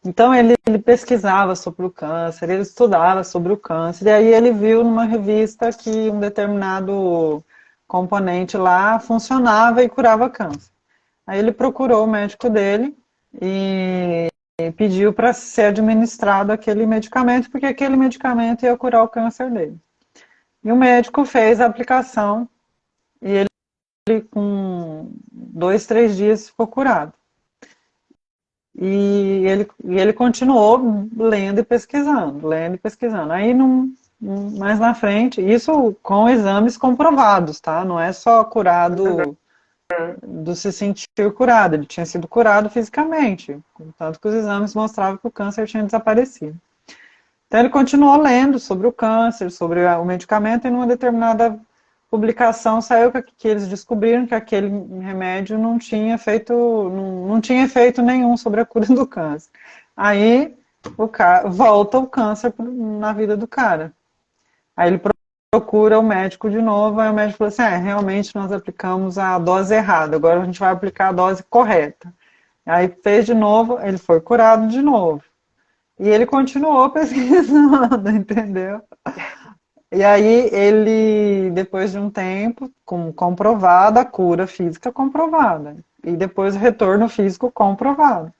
Então ele pesquisava sobre o câncer, ele estudava sobre o câncer, e aí ele viu numa revista que um determinado componente lá funcionava e curava câncer. Aí ele procurou o médico dele e pediu para ser administrado aquele medicamento, porque aquele medicamento ia curar o câncer dele. E o médico fez a aplicação e ele com 2, 3 dias ficou curado. E ele continuou lendo e pesquisando, lendo e pesquisando. Aí, mais na frente, isso com exames comprovados, tá? Não é só curado do se sentir curado, ele tinha sido curado fisicamente, tanto que os exames mostravam que o câncer tinha desaparecido. Então ele continuou lendo sobre o câncer, sobre o medicamento, e numa determinada publicação saiu que eles descobriram que aquele remédio não tinha tinha efeito nenhum sobre a cura do câncer. Aí volta o câncer na vida do cara. Aí ele procura o médico de novo, aí o médico falou assim, realmente nós aplicamos a dose errada, agora a gente vai aplicar a dose correta. Aí fez de novo, ele foi curado de novo. E ele continuou pesquisando, entendeu? E aí ele, depois de um tempo, com comprovada a cura física comprovada, e depois o retorno físico comprovado.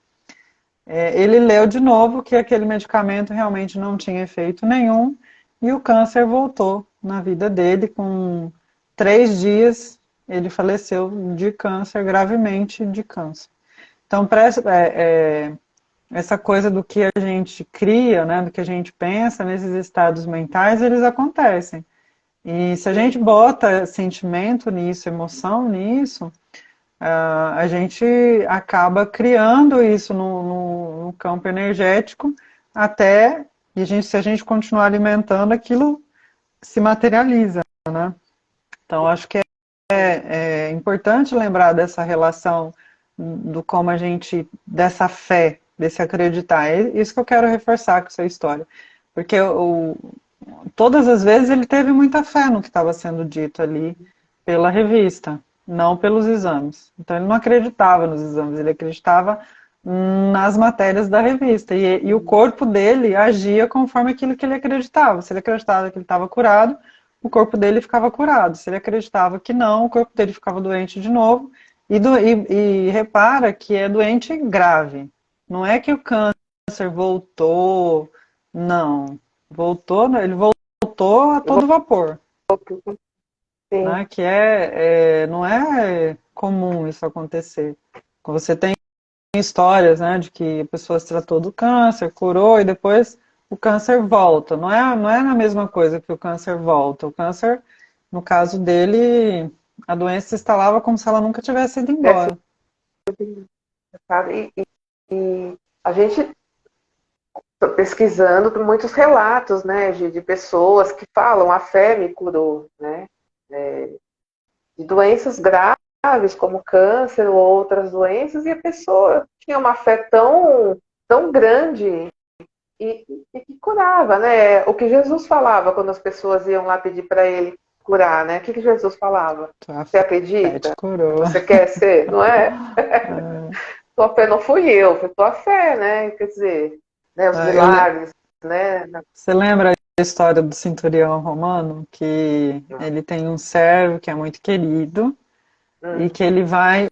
Ele leu de novo que aquele medicamento realmente não tinha efeito nenhum, e o câncer voltou na vida dele. Com 3 dias, ele faleceu de câncer, gravemente de câncer. Então, essa coisa do que a gente cria, né, do que a gente pensa nesses estados mentais, eles acontecem. E se a gente bota sentimento nisso, emoção nisso, a gente acaba criando isso no campo energético até, se a gente continuar alimentando, aquilo se materializa, né? Então, acho que é importante lembrar dessa relação do como a gente, dessa fé, desse acreditar. É isso que eu quero reforçar com essa história. Porque todas as vezes ele teve muita fé no que estava sendo dito ali pela revista, não pelos exames. Então ele não acreditava nos exames, ele acreditava nas matérias da revista. E o corpo dele agia conforme aquilo que ele acreditava. Se ele acreditava que ele estava curado, o corpo dele ficava curado. Se ele acreditava que não, o corpo dele ficava doente de novo. E repara que é doente grave. Não é que o câncer voltou, não. Ele voltou a todo vapor. Sim. Né? Que não é comum isso acontecer. Você tem histórias, né, de que a pessoa se tratou do câncer, curou e depois o câncer volta. Não é a mesma coisa que o câncer volta. O câncer, no caso dele, a doença se instalava como se ela nunca tivesse ido embora. E a gente pesquisando por muitos relatos, né, de pessoas que falam a fé me curou, né, de doenças graves como câncer ou outras doenças, e a pessoa tinha uma fé tão grande e que curava, né? O que Jesus falava quando as pessoas iam lá pedir para ele curar, né? O que Jesus falava? Você acredita? Você quer ser? Não é? Tua fé não fui eu, foi tua fé, né? Quer dizer, né? Os milagres, né? Você lembra a história do centurião romano? Que ele tem um servo que é muito querido e que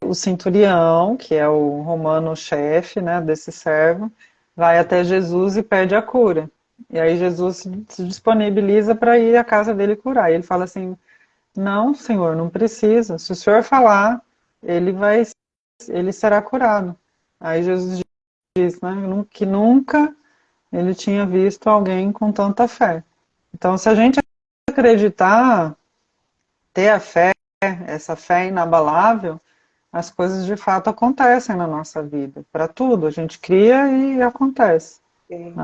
o centurião, que é o romano chefe, né, desse servo, vai até Jesus e pede a cura. E aí Jesus se disponibiliza para ir à casa dele curar. E ele fala assim, não, senhor, não precisa. Se o senhor falar, ele será curado. Aí Jesus diz, né, que nunca ele tinha visto alguém com tanta fé. Então, se a gente acreditar, ter a fé, essa fé inabalável, as coisas de fato acontecem na nossa vida. Para tudo, a gente cria e acontece. Sim.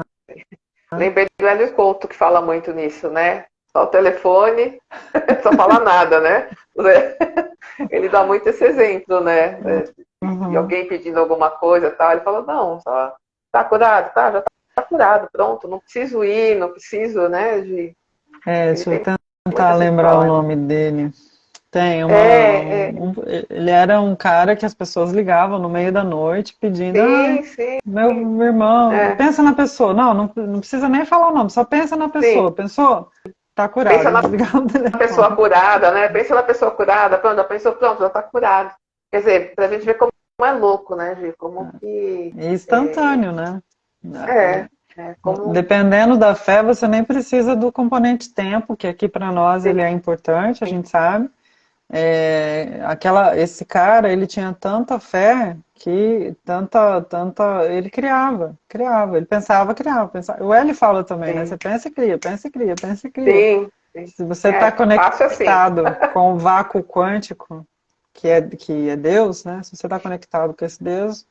Lembrei do Hélio Couto, que fala muito nisso, né? Só o telefone, só fala nada, né? Ele dá muito esse exemplo, né? De alguém pedindo alguma coisa, tal, ele fala, não, só tá curado, tá? Já tá curado, pronto, não preciso ir, não preciso, né? Deixa eu tentar lembrar o nome dele. Tem É, é, ele era um cara que as pessoas ligavam no meio da noite pedindo, sim, sim, meu irmão, é, pensa na pessoa. Não precisa nem falar o nome, só pensa na sim. pessoa. Pensou? Tá curado. Pensa E na desligava o pessoa telefone. curada, né? Pensa na pessoa curada, pronto, a pessoa, pronto, já está curada. Quer dizer, para a gente ver como é louco, né, Gi? Como que E instantâneo, né? é, como Dependendo da fé, você nem precisa do componente tempo, que aqui para nós sim, ele é importante, a gente sabe. Esse cara, ele tinha tanta fé que ele criava, ele pensava, criava, pensava. O L fala também, né? sim, Você pensa e cria, pensa e cria, pensa e cria. sim, sim. Se você está É, fácil assim. conectado com o vácuo quântico, que é Deus, né? Se você está conectado com esse Deus,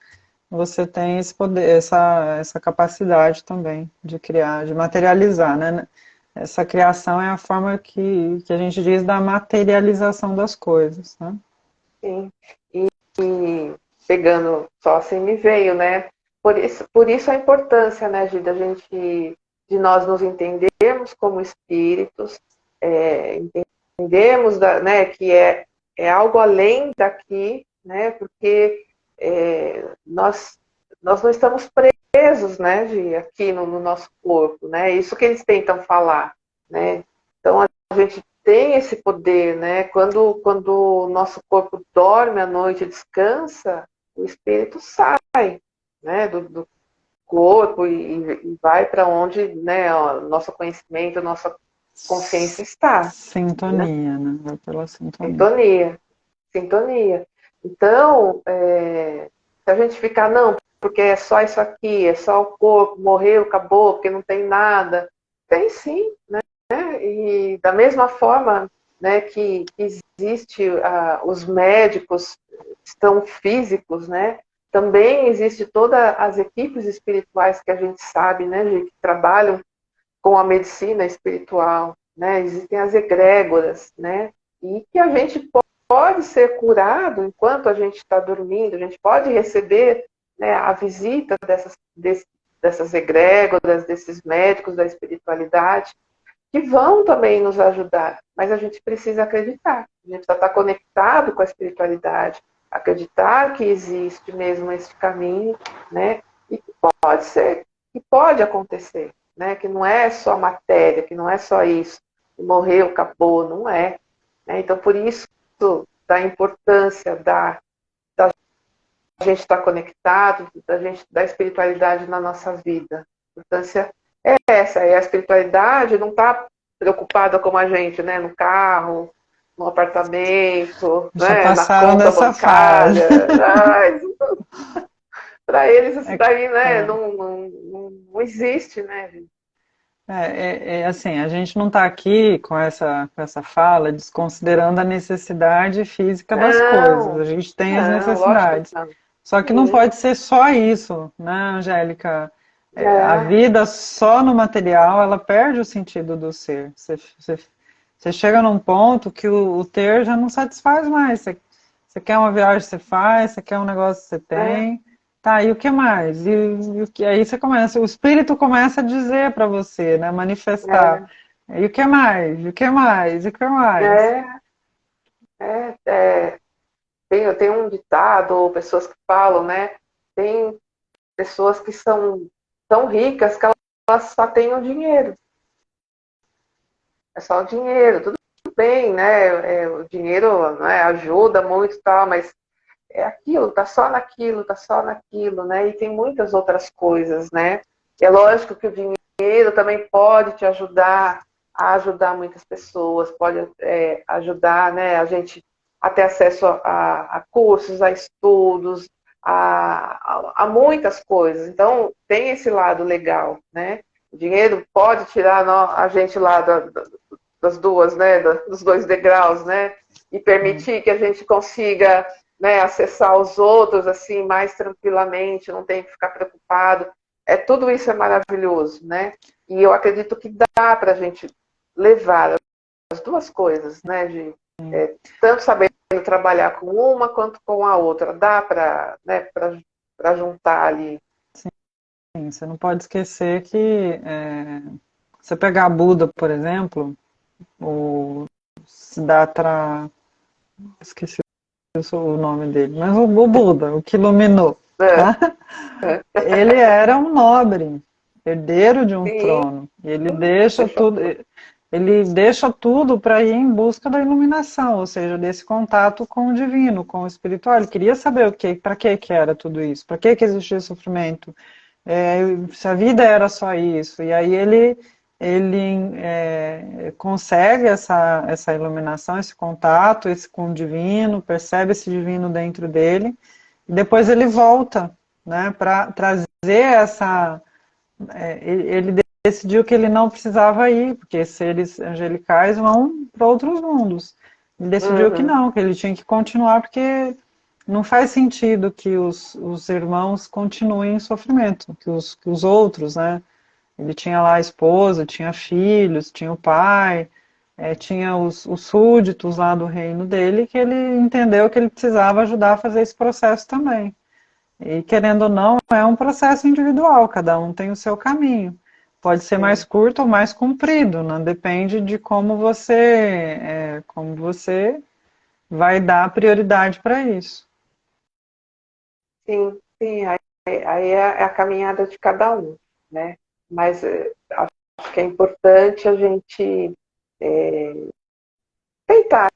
você tem esse poder, essa capacidade também de criar, de materializar, né? Essa criação é a forma que a gente diz da materialização das coisas, né? Sim. E pegando só assim me veio, né? Por isso a importância, né, Gi, de nós nos entendermos como espíritos, entendermos né, que é algo além daqui, né? Porque nós não estamos presos, né, Gi, aqui no nosso corpo, né? Isso que eles tentam falar, né? Então a gente tem esse poder, né? Quando o nosso corpo dorme à noite, descansa, o espírito sai, né, do corpo e vai para onde, né, o nosso conhecimento, a nossa consciência está, né? Sintonia, né? Vai pela sintonia. Sintonia, sintonia. Então, se a gente ficar, não, porque é só isso aqui, é só o corpo, morreu, acabou, porque não tem nada. Tem sim, né? E da mesma forma, né, que existe os médicos estão físicos, né? Também existe todas as equipes espirituais que a gente sabe, né, que trabalham com a medicina espiritual, né? Existem as egrégoras, né? E que a gente pode ser curado enquanto a gente está dormindo, a gente pode receber, né, a visita dessas egrégoras, desses médicos da espiritualidade, que vão também nos ajudar, mas a gente precisa acreditar, a gente precisa estar conectado com a espiritualidade, acreditar que existe mesmo esse caminho, né? E que pode ser, que pode acontecer, né? Que não é só matéria, que não é só isso, que morreu, acabou, não é. Né? Então, por isso, da importância da gente estar conectado, da espiritualidade na nossa vida. A importância é essa, e a espiritualidade não está preocupada como a gente, né? No carro, no apartamento, Já né? Na passaram conta dessa fase. bancária. Para eles isso É, daí, né? é. Não existe, né? Assim, a gente não está aqui com essa fala desconsiderando a necessidade física das coisas. Não, A gente tem as não, lógico que necessidades. não. Só que não Sim, pode ser só isso, né, Angélica? A é, vida só no material, ela perde o sentido do ser. Você chega num ponto que o ter já não satisfaz mais. Você quer uma viagem, você faz, você quer um negócio, você é, tem. Tá, e o que mais? Aí você começa, o espírito começa a dizer para você, né, manifestar. é, E o que mais? E o que mais? E o que mais? é, eu tenho um ditado, ou pessoas que falam, né? Tem pessoas que são tão ricas que elas só têm o dinheiro. É só o dinheiro. Tudo bem, né? O dinheiro, né, ajuda muito e tal, mas é aquilo, tá só naquilo, né? E tem muitas outras coisas, né? E é lógico que o dinheiro também pode te ajudar a ajudar muitas pessoas, pode ajudar, né, a gente a ter acesso a cursos, a estudos, a muitas coisas. Então, tem esse lado legal, né? O dinheiro pode tirar a gente lá das duas, né, dos dois degraus, né? E permitir que a gente consiga, né, acessar os outros assim mais tranquilamente, não tem que ficar preocupado. Tudo isso é maravilhoso, né? E eu acredito que dá para a gente levar as duas coisas, né? Tanto sabendo trabalhar com uma quanto com a outra, dá para, né, para juntar ali. Sim, você não pode esquecer que você pegar Buda, por exemplo, o Siddhartha esqueci o nome dele, mas o Buda, o que iluminou, É, tá? Ele era um nobre, herdeiro de um sim, trono. E deixou tudo. ele deixa tudo para ir em busca da iluminação, ou seja, desse contato com o divino, com o espiritual. Ele queria saber para que era tudo isso, para que existia sofrimento, se a vida era só isso. E aí ele consegue essa iluminação, esse contato com o divino, percebe esse divino dentro dele, e depois ele volta, né, para trazer essa. Ele decidiu que ele não precisava ir, porque seres angelicais vão para outros mundos. Ele decidiu que Uhum, não, que ele tinha que continuar, porque não faz sentido que os irmãos continuem em sofrimento, que os outros, né? Ele tinha lá a esposa, tinha filhos, tinha o pai, tinha os súditos lá do reino dele, que ele entendeu que ele precisava ajudar a fazer esse processo também. E querendo ou não, é um processo individual, cada um tem o seu caminho. Pode ser mais sim, curto ou mais comprido, né? Depende de como você vai dar prioridade para isso. sim, sim. Aí é a caminhada de cada um, né? Mas acho que é importante a gente tentar,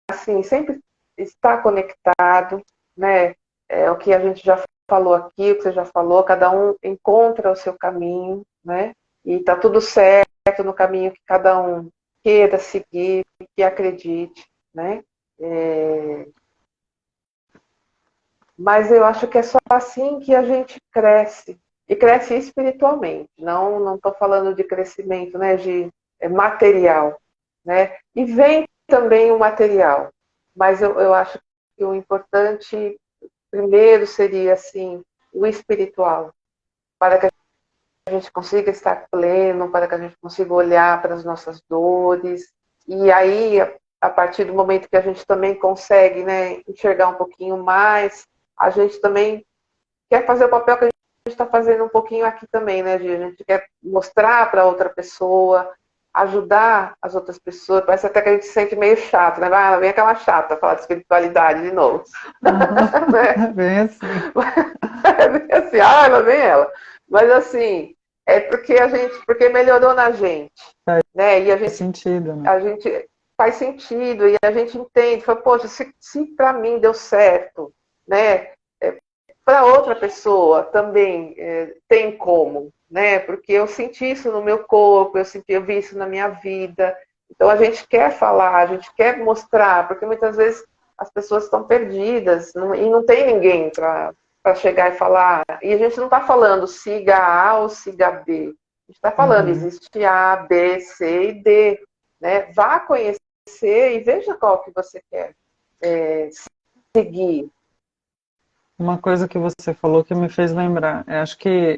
assim, sempre estar conectado, né? O que a gente já falou aqui, o que você já falou, cada um encontra o seu caminho, né? E tá tudo certo no caminho que cada um queira seguir, que acredite, né? É, mas eu acho que é só assim que a gente cresce. E cresce espiritualmente. Não estou falando de crescimento, né, de material. Né? E vem também o material. Mas eu acho que o importante, primeiro, seria assim, o espiritual. Para que a gente consiga estar pleno, para que a gente consiga olhar para as nossas dores. E aí, a partir do momento que a gente também consegue, né, enxergar um pouquinho mais, a gente também quer fazer o papel que a gente está fazendo um pouquinho aqui também, né, Gia? A gente quer mostrar para outra pessoa, ajudar as outras pessoas. Parece até que a gente se sente meio chato, né? Ah, vem aquela chata falar de espiritualidade de novo. Né? Uhum. Bem assim. É bem assim, ah, lá vem ela. Mas assim, é porque porque melhorou na gente, Faz né? E sentido, né? a gente faz sentido e a gente entende, fala, poxa, se para mim deu certo, né? Para outra pessoa também tem como, né? Porque eu senti isso no meu corpo, eu vi isso na minha vida. Então a gente quer falar, a gente quer mostrar, porque muitas vezes as pessoas estão perdidas e não tem ninguém para chegar e falar. E a gente não está falando siga A ou siga B. A gente está falando, Uhum. existe A, B, C e D. Né? Vá conhecer e veja qual que você quer seguir. Uma coisa que você falou que me fez lembrar, eu acho que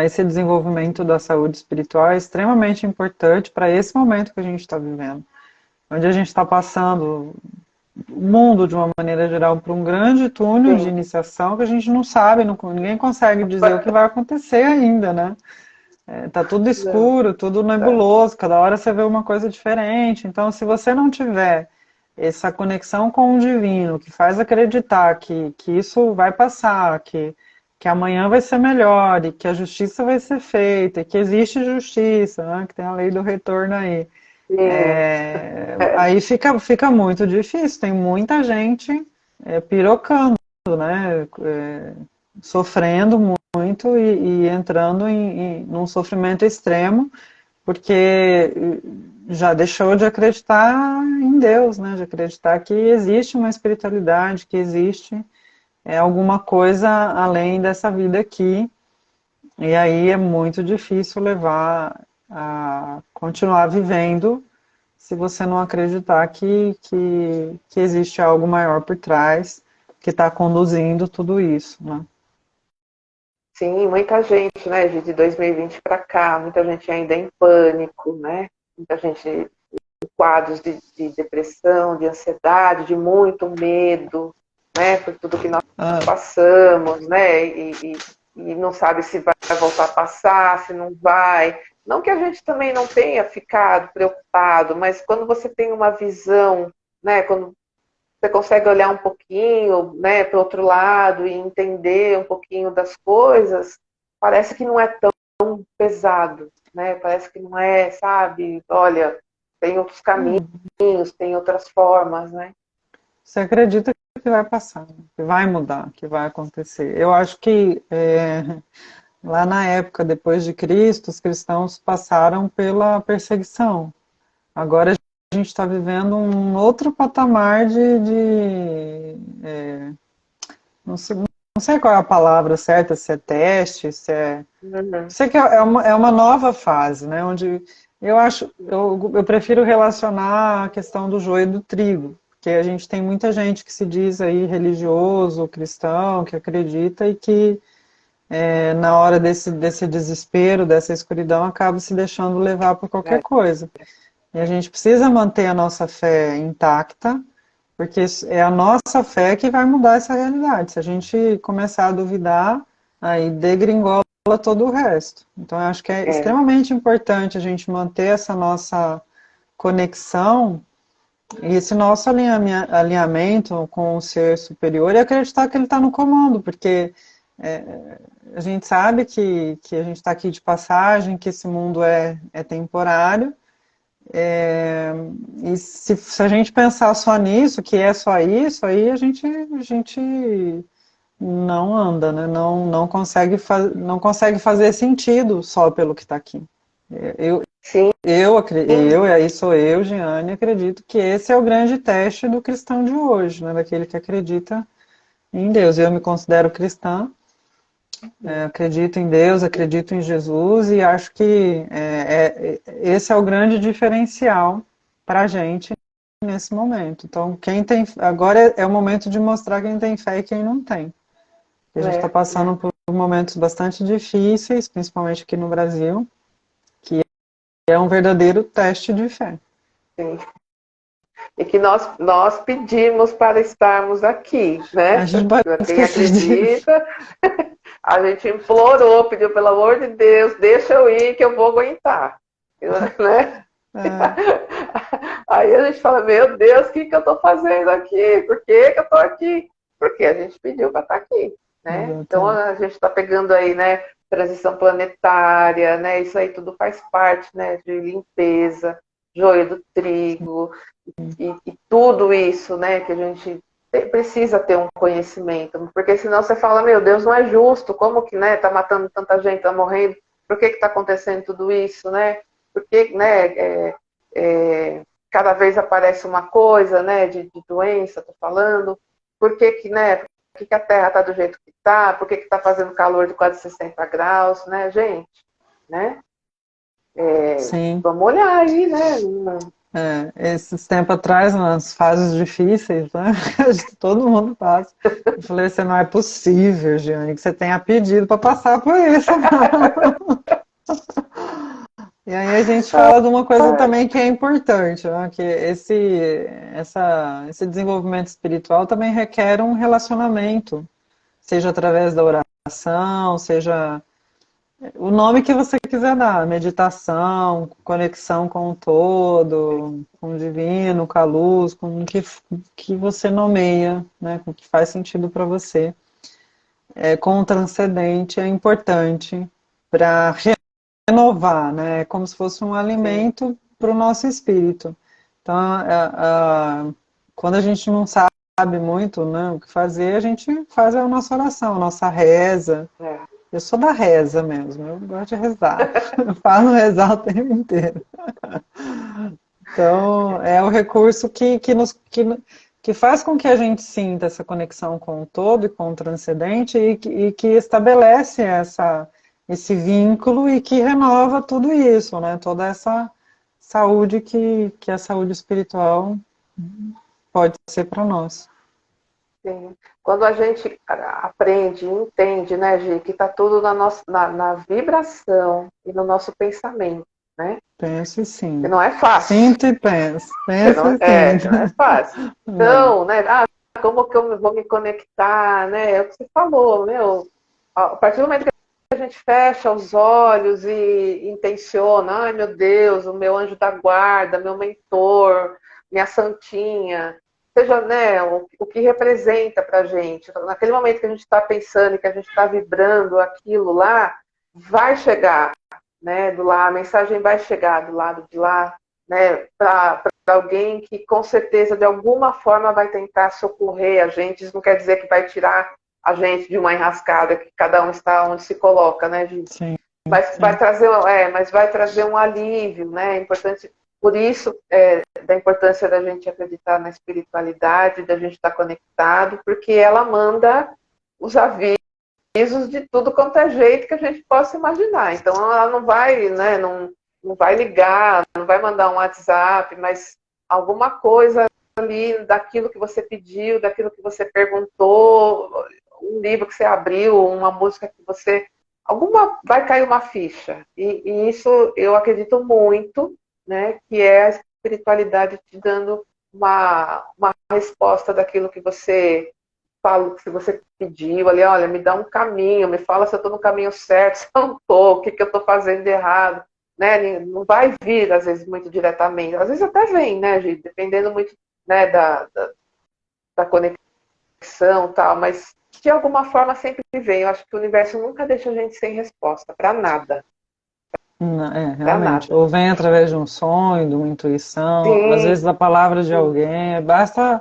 esse desenvolvimento da saúde espiritual é extremamente importante para esse momento que a gente está vivendo, onde a gente está passando o mundo, de uma maneira geral, por um grande túnel de Sim. iniciação que a gente não sabe, ninguém consegue dizer o que vai acontecer ainda, né? Tá tudo Não, escuro, tudo tá. nebuloso, cada hora você vê uma coisa diferente. Então, se você não tiver essa conexão com o divino, que faz acreditar que isso vai passar, que amanhã vai ser melhor, e que a justiça vai ser feita, e que existe justiça, né? Que tem a lei do retorno aí. Sim. É, Aí fica muito difícil, tem muita gente pirocando, né? Sofrendo muito e entrando num sofrimento extremo, porque já deixou de acreditar em Deus, né? De acreditar que existe uma espiritualidade, que existe alguma coisa além dessa vida aqui. E aí é muito difícil levar a continuar vivendo se você não acreditar que existe algo maior por trás que está conduzindo tudo isso, né? sim, muita gente, né, de 2020 para cá, muita gente ainda em pânico, né? Muita gente em quadros de depressão, de ansiedade, de muito medo, né? Por tudo que nós Ah, passamos, né? E não sabe se vai voltar a passar, se não vai. Não que a gente também não tenha ficado preocupado, mas quando você tem uma visão né, quando você consegue olhar um pouquinho, né, para o outro lado e entender um pouquinho das coisas, parece que não é tão pesado, né? Parece que não é, sabe? Olha, tem outros caminhos, tem outras formas, né? Você acredita que vai passar, que vai mudar, que vai acontecer. Eu acho que lá na época, depois de Cristo, os cristãos passaram pela perseguição. Agora a gente está vivendo um outro patamar não sei, não sei qual é a palavra certa, se é teste, se é. Uhum. Sei que é uma nova fase, né? Onde eu prefiro relacionar a questão do joio e do trigo, porque a gente tem muita gente que se diz aí religioso, cristão, que acredita e que na hora desse desespero, dessa escuridão, acaba se deixando levar por qualquer É, coisa. E a gente precisa manter a nossa fé intacta, porque é a nossa fé que vai mudar essa realidade. Se a gente começar a duvidar, aí degringola todo o resto. Então, eu acho que é é, extremamente importante a gente manter essa nossa conexão e esse nosso alinhamento com o ser superior e acreditar que ele está no comando, porque a gente sabe que a gente está aqui de passagem, que esse mundo é temporário, e se a gente pensar só nisso, que é só isso, aí a gente não anda, né? Não consegue fazer sentido só pelo que está aqui. Eu, sim, e aí sou eu, Giane, acredito que esse é o grande teste do cristão de hoje, né? Daquele que acredita em Deus. Eu me considero cristã, acredito em Deus, acredito em Jesus e acho que esse é o grande diferencial para a gente nesse momento. Então, agora é o momento de mostrar quem tem fé e quem não tem. A gente está é, passando por momentos bastante difíceis, principalmente aqui no Brasil, que é um verdadeiro teste de fé. sim. E que nós pedimos para estarmos aqui, A né? gente pode Quem esquecer disso. acredita, a gente implorou, pediu, pelo amor de Deus, deixa eu ir que eu vou aguentar. Né? É, Aí a gente fala, meu Deus, o que eu estou fazendo aqui? Por que eu estou aqui? Porque a gente pediu para estar aqui, né? Então exatamente. a gente está pegando aí, né, transição planetária, né? Isso aí tudo faz parte, né, de limpeza, joio do trigo e tudo isso, né, que a gente precisa ter um conhecimento, porque senão você fala, meu Deus, não é justo, como que, né, tá matando tanta gente, tá morrendo, por que está acontecendo tudo isso, né? Por que, né, cada vez aparece uma coisa, né, de doença, tô falando, por que que, né, por que a Terra tá do jeito que tá, por que que tá fazendo calor de quase 60 graus, né, gente, né? Sim. Vamos olhar aí, né? Esses tempos atrás, nas fases difíceis, né? Acho que todo mundo passa. Eu falei, você não é possível, Giane, que você tenha pedido para passar por isso. E aí a gente fala de uma coisa também que é importante, né? Que esse desenvolvimento espiritual também requer um relacionamento, seja através da oração, seja o nome que você quiser dar, meditação, conexão com o todo, com o divino, com a luz, com o que você nomeia, né? Com o que faz sentido para você. Com o transcendente é importante para renovar, né? É como se fosse um Sim, alimento para o nosso espírito. Então, quando a gente não sabe muito, né, o que fazer, a gente faz a nossa oração, a nossa reza. é, Eu sou da reza mesmo, eu gosto de rezar. Eu falo rezar o tempo inteiro. Então, é o recurso que faz com que a gente sinta essa conexão com o todo e com o transcendente e que estabelece esse vínculo e que renova tudo isso, né? Toda essa saúde que a saúde espiritual pode ser para nós. sim. Quando a gente aprende, entende, né, Gi, que está tudo na vibração e no nosso pensamento, né? Penso e Que sinto. não é fácil. Sinto e penso. Que Penso não, e sinto. que não é fácil. Não. Então, né, como que eu vou me conectar, né? É o que você falou, meu. A partir do momento que a gente fecha os olhos e intenciona, ai meu Deus, o meu anjo da guarda, meu mentor, minha santinha, seja, né, o que representa para a gente. Naquele momento que a gente está pensando, que a gente está vibrando aquilo lá, vai chegar, né, do lá, a mensagem vai chegar do lado de lá, né, para alguém que com certeza de alguma forma vai tentar socorrer a gente. Isso não quer dizer que vai tirar a gente de uma enrascada, que cada um está onde se coloca, né, gente? Sim, Mas sim. vai trazer um alívio, né? É importante, por isso, da importância da gente acreditar na espiritualidade, da gente estar conectado, porque ela manda os avisos de tudo quanto é jeito que a gente possa imaginar. Então, ela não vai, né? Não vai ligar, não vai mandar um WhatsApp, mas alguma coisa ali daquilo que você pediu, daquilo que você perguntou, um livro que você abriu, uma música que você vai cair uma ficha. E isso eu acredito muito, né, que é a espiritualidade te dando uma resposta daquilo que você falou, que você pediu ali, olha, me dá um caminho, me fala se eu estou no caminho certo, se eu não estou, o que, que eu estou fazendo de errado. Né? Não vai vir, às vezes, muito diretamente. Às vezes até vem, né, gente? Dependendo muito, né, da conexão e tal, mas de alguma forma sempre vem. Eu acho que o universo nunca deixa a gente sem resposta, para nada. Para Realmente. nada. Ou vem através de um sonho, de uma intuição, às Sim, vezes da palavra de sim. alguém. Basta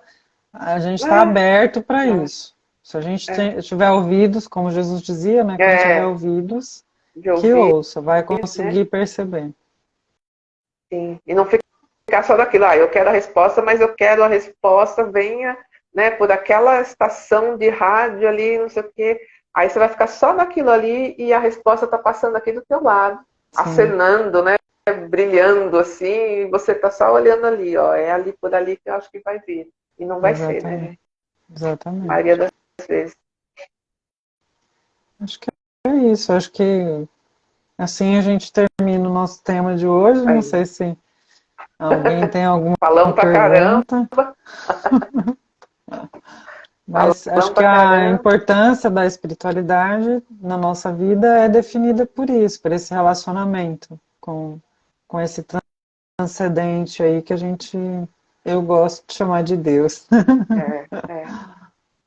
a gente estar É, aberto para isso. Se a gente é, tiver ouvidos, como Jesus dizia, né? Quem tiver é, ouvidos, de que ouvir, ouça, vai né? conseguir perceber. Sim. E não ficar só daquilo, eu quero a resposta, mas eu quero a resposta, venha, né, por aquela estação de rádio ali, não sei o quê. Aí você vai ficar só naquilo ali e a resposta está passando aqui do teu lado, Sim, acenando, né, brilhando assim, e você está só olhando ali, ó, é ali por ali que eu acho que vai vir. E não vai ser, né, exatamente. gente? A maioria Exatamente. das vezes. Acho que é isso. Acho que assim a gente termina o nosso tema de hoje. Não Aí. sei se alguém tem alguma Falamos pra caramba, pergunta. Mas acho falamos que pra a caramba. importância da espiritualidade na nossa vida é definida por isso, por esse relacionamento com esse transcendente aí que eu gosto de chamar de Deus. É,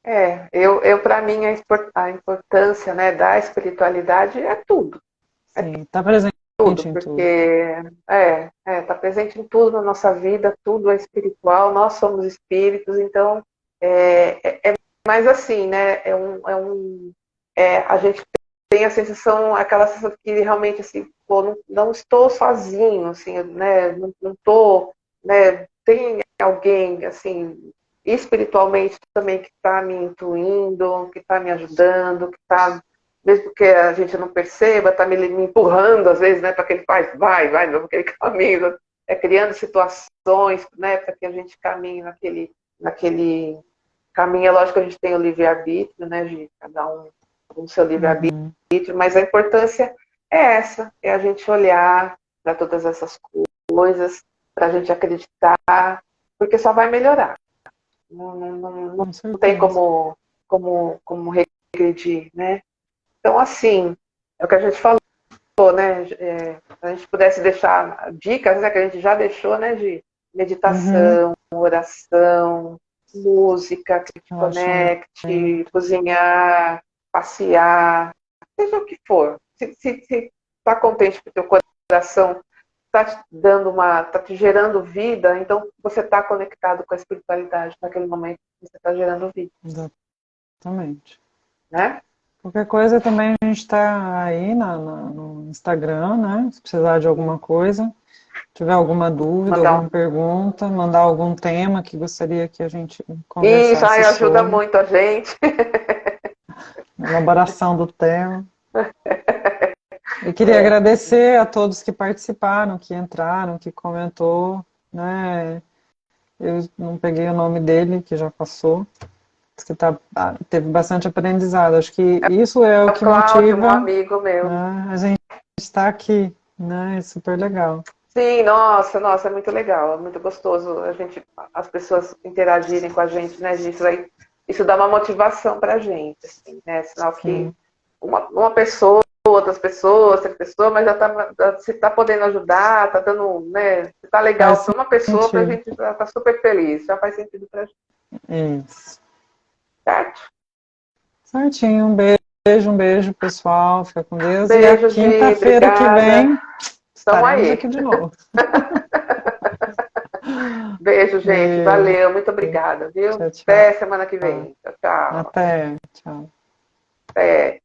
é. Eu para mim, a importância, né, da espiritualidade é tudo. É Sim, está presente tudo, em porque tudo. tá presente em tudo na nossa vida, tudo é espiritual, nós somos espíritos, então é mais assim, né? A gente tem a sensação, aquela sensação de que realmente assim, pô, não estou sozinho, assim, né? Não estou, né? Tem alguém assim espiritualmente também que está me intuindo, que está me ajudando, que está, mesmo que a gente não perceba, está me empurrando às vezes, né, para que ele vai, naquele caminho, criando situações, né, para que a gente caminhe naquele caminho. É lógico que a gente tem o livre-arbítrio, né, de cada um com o seu Uhum, livre-arbítrio, mas a importância é essa, é a gente olhar para todas essas coisas, para a gente acreditar, porque só vai melhorar. Não com tem certeza. como regredir, né? Então, assim, é o que a gente falou, né? Se a gente pudesse deixar dicas, né, que a gente já deixou, né, de Uhum, meditação, oração, música que te conecte, relaxamento. cozinhar, passear, seja o que for. Se tá contente com o teu coração, está te dando está te gerando vida, então você está conectado com a espiritualidade naquele momento que você está gerando vida, Exatamente. né? Qualquer coisa também a gente está aí no Instagram, né? Se precisar de alguma coisa, tiver alguma dúvida, Mandar alguma pergunta, mandar algum tema que gostaria que a gente Isso, conversasse ai, ajuda sobre, muito a gente. elaboração do tema. E queria agradecer a todos que participaram, que entraram, que comentou, né? Eu não peguei o nome dele, que já passou. Diz que teve bastante aprendizado. Acho que isso é É o o que Cláudio, um motiva, amigo meu. né, a gente estar aqui, né? É super legal. Sim, nossa, é muito legal, é muito gostoso as pessoas interagirem com a gente, né? Isso dá uma motivação para a gente, assim, né? Sinal que Sim, uma pessoa outras pessoas, outra pessoa, mas já tá, se está podendo ajudar, está dando, né? Se está legal para uma pessoa, para a gente tá super feliz, já faz sentido para a gente. Isso. Certo? Certinho, um beijo, pessoal. Fica com Deus. Beijo, e a quinta-feira que vem estaremos aqui de novo. Beijo, gente. Beijo. Valeu, muito obrigada, viu? Tchau, tchau. Até semana que vem. Tchau, tchau. Até. Tchau. Até.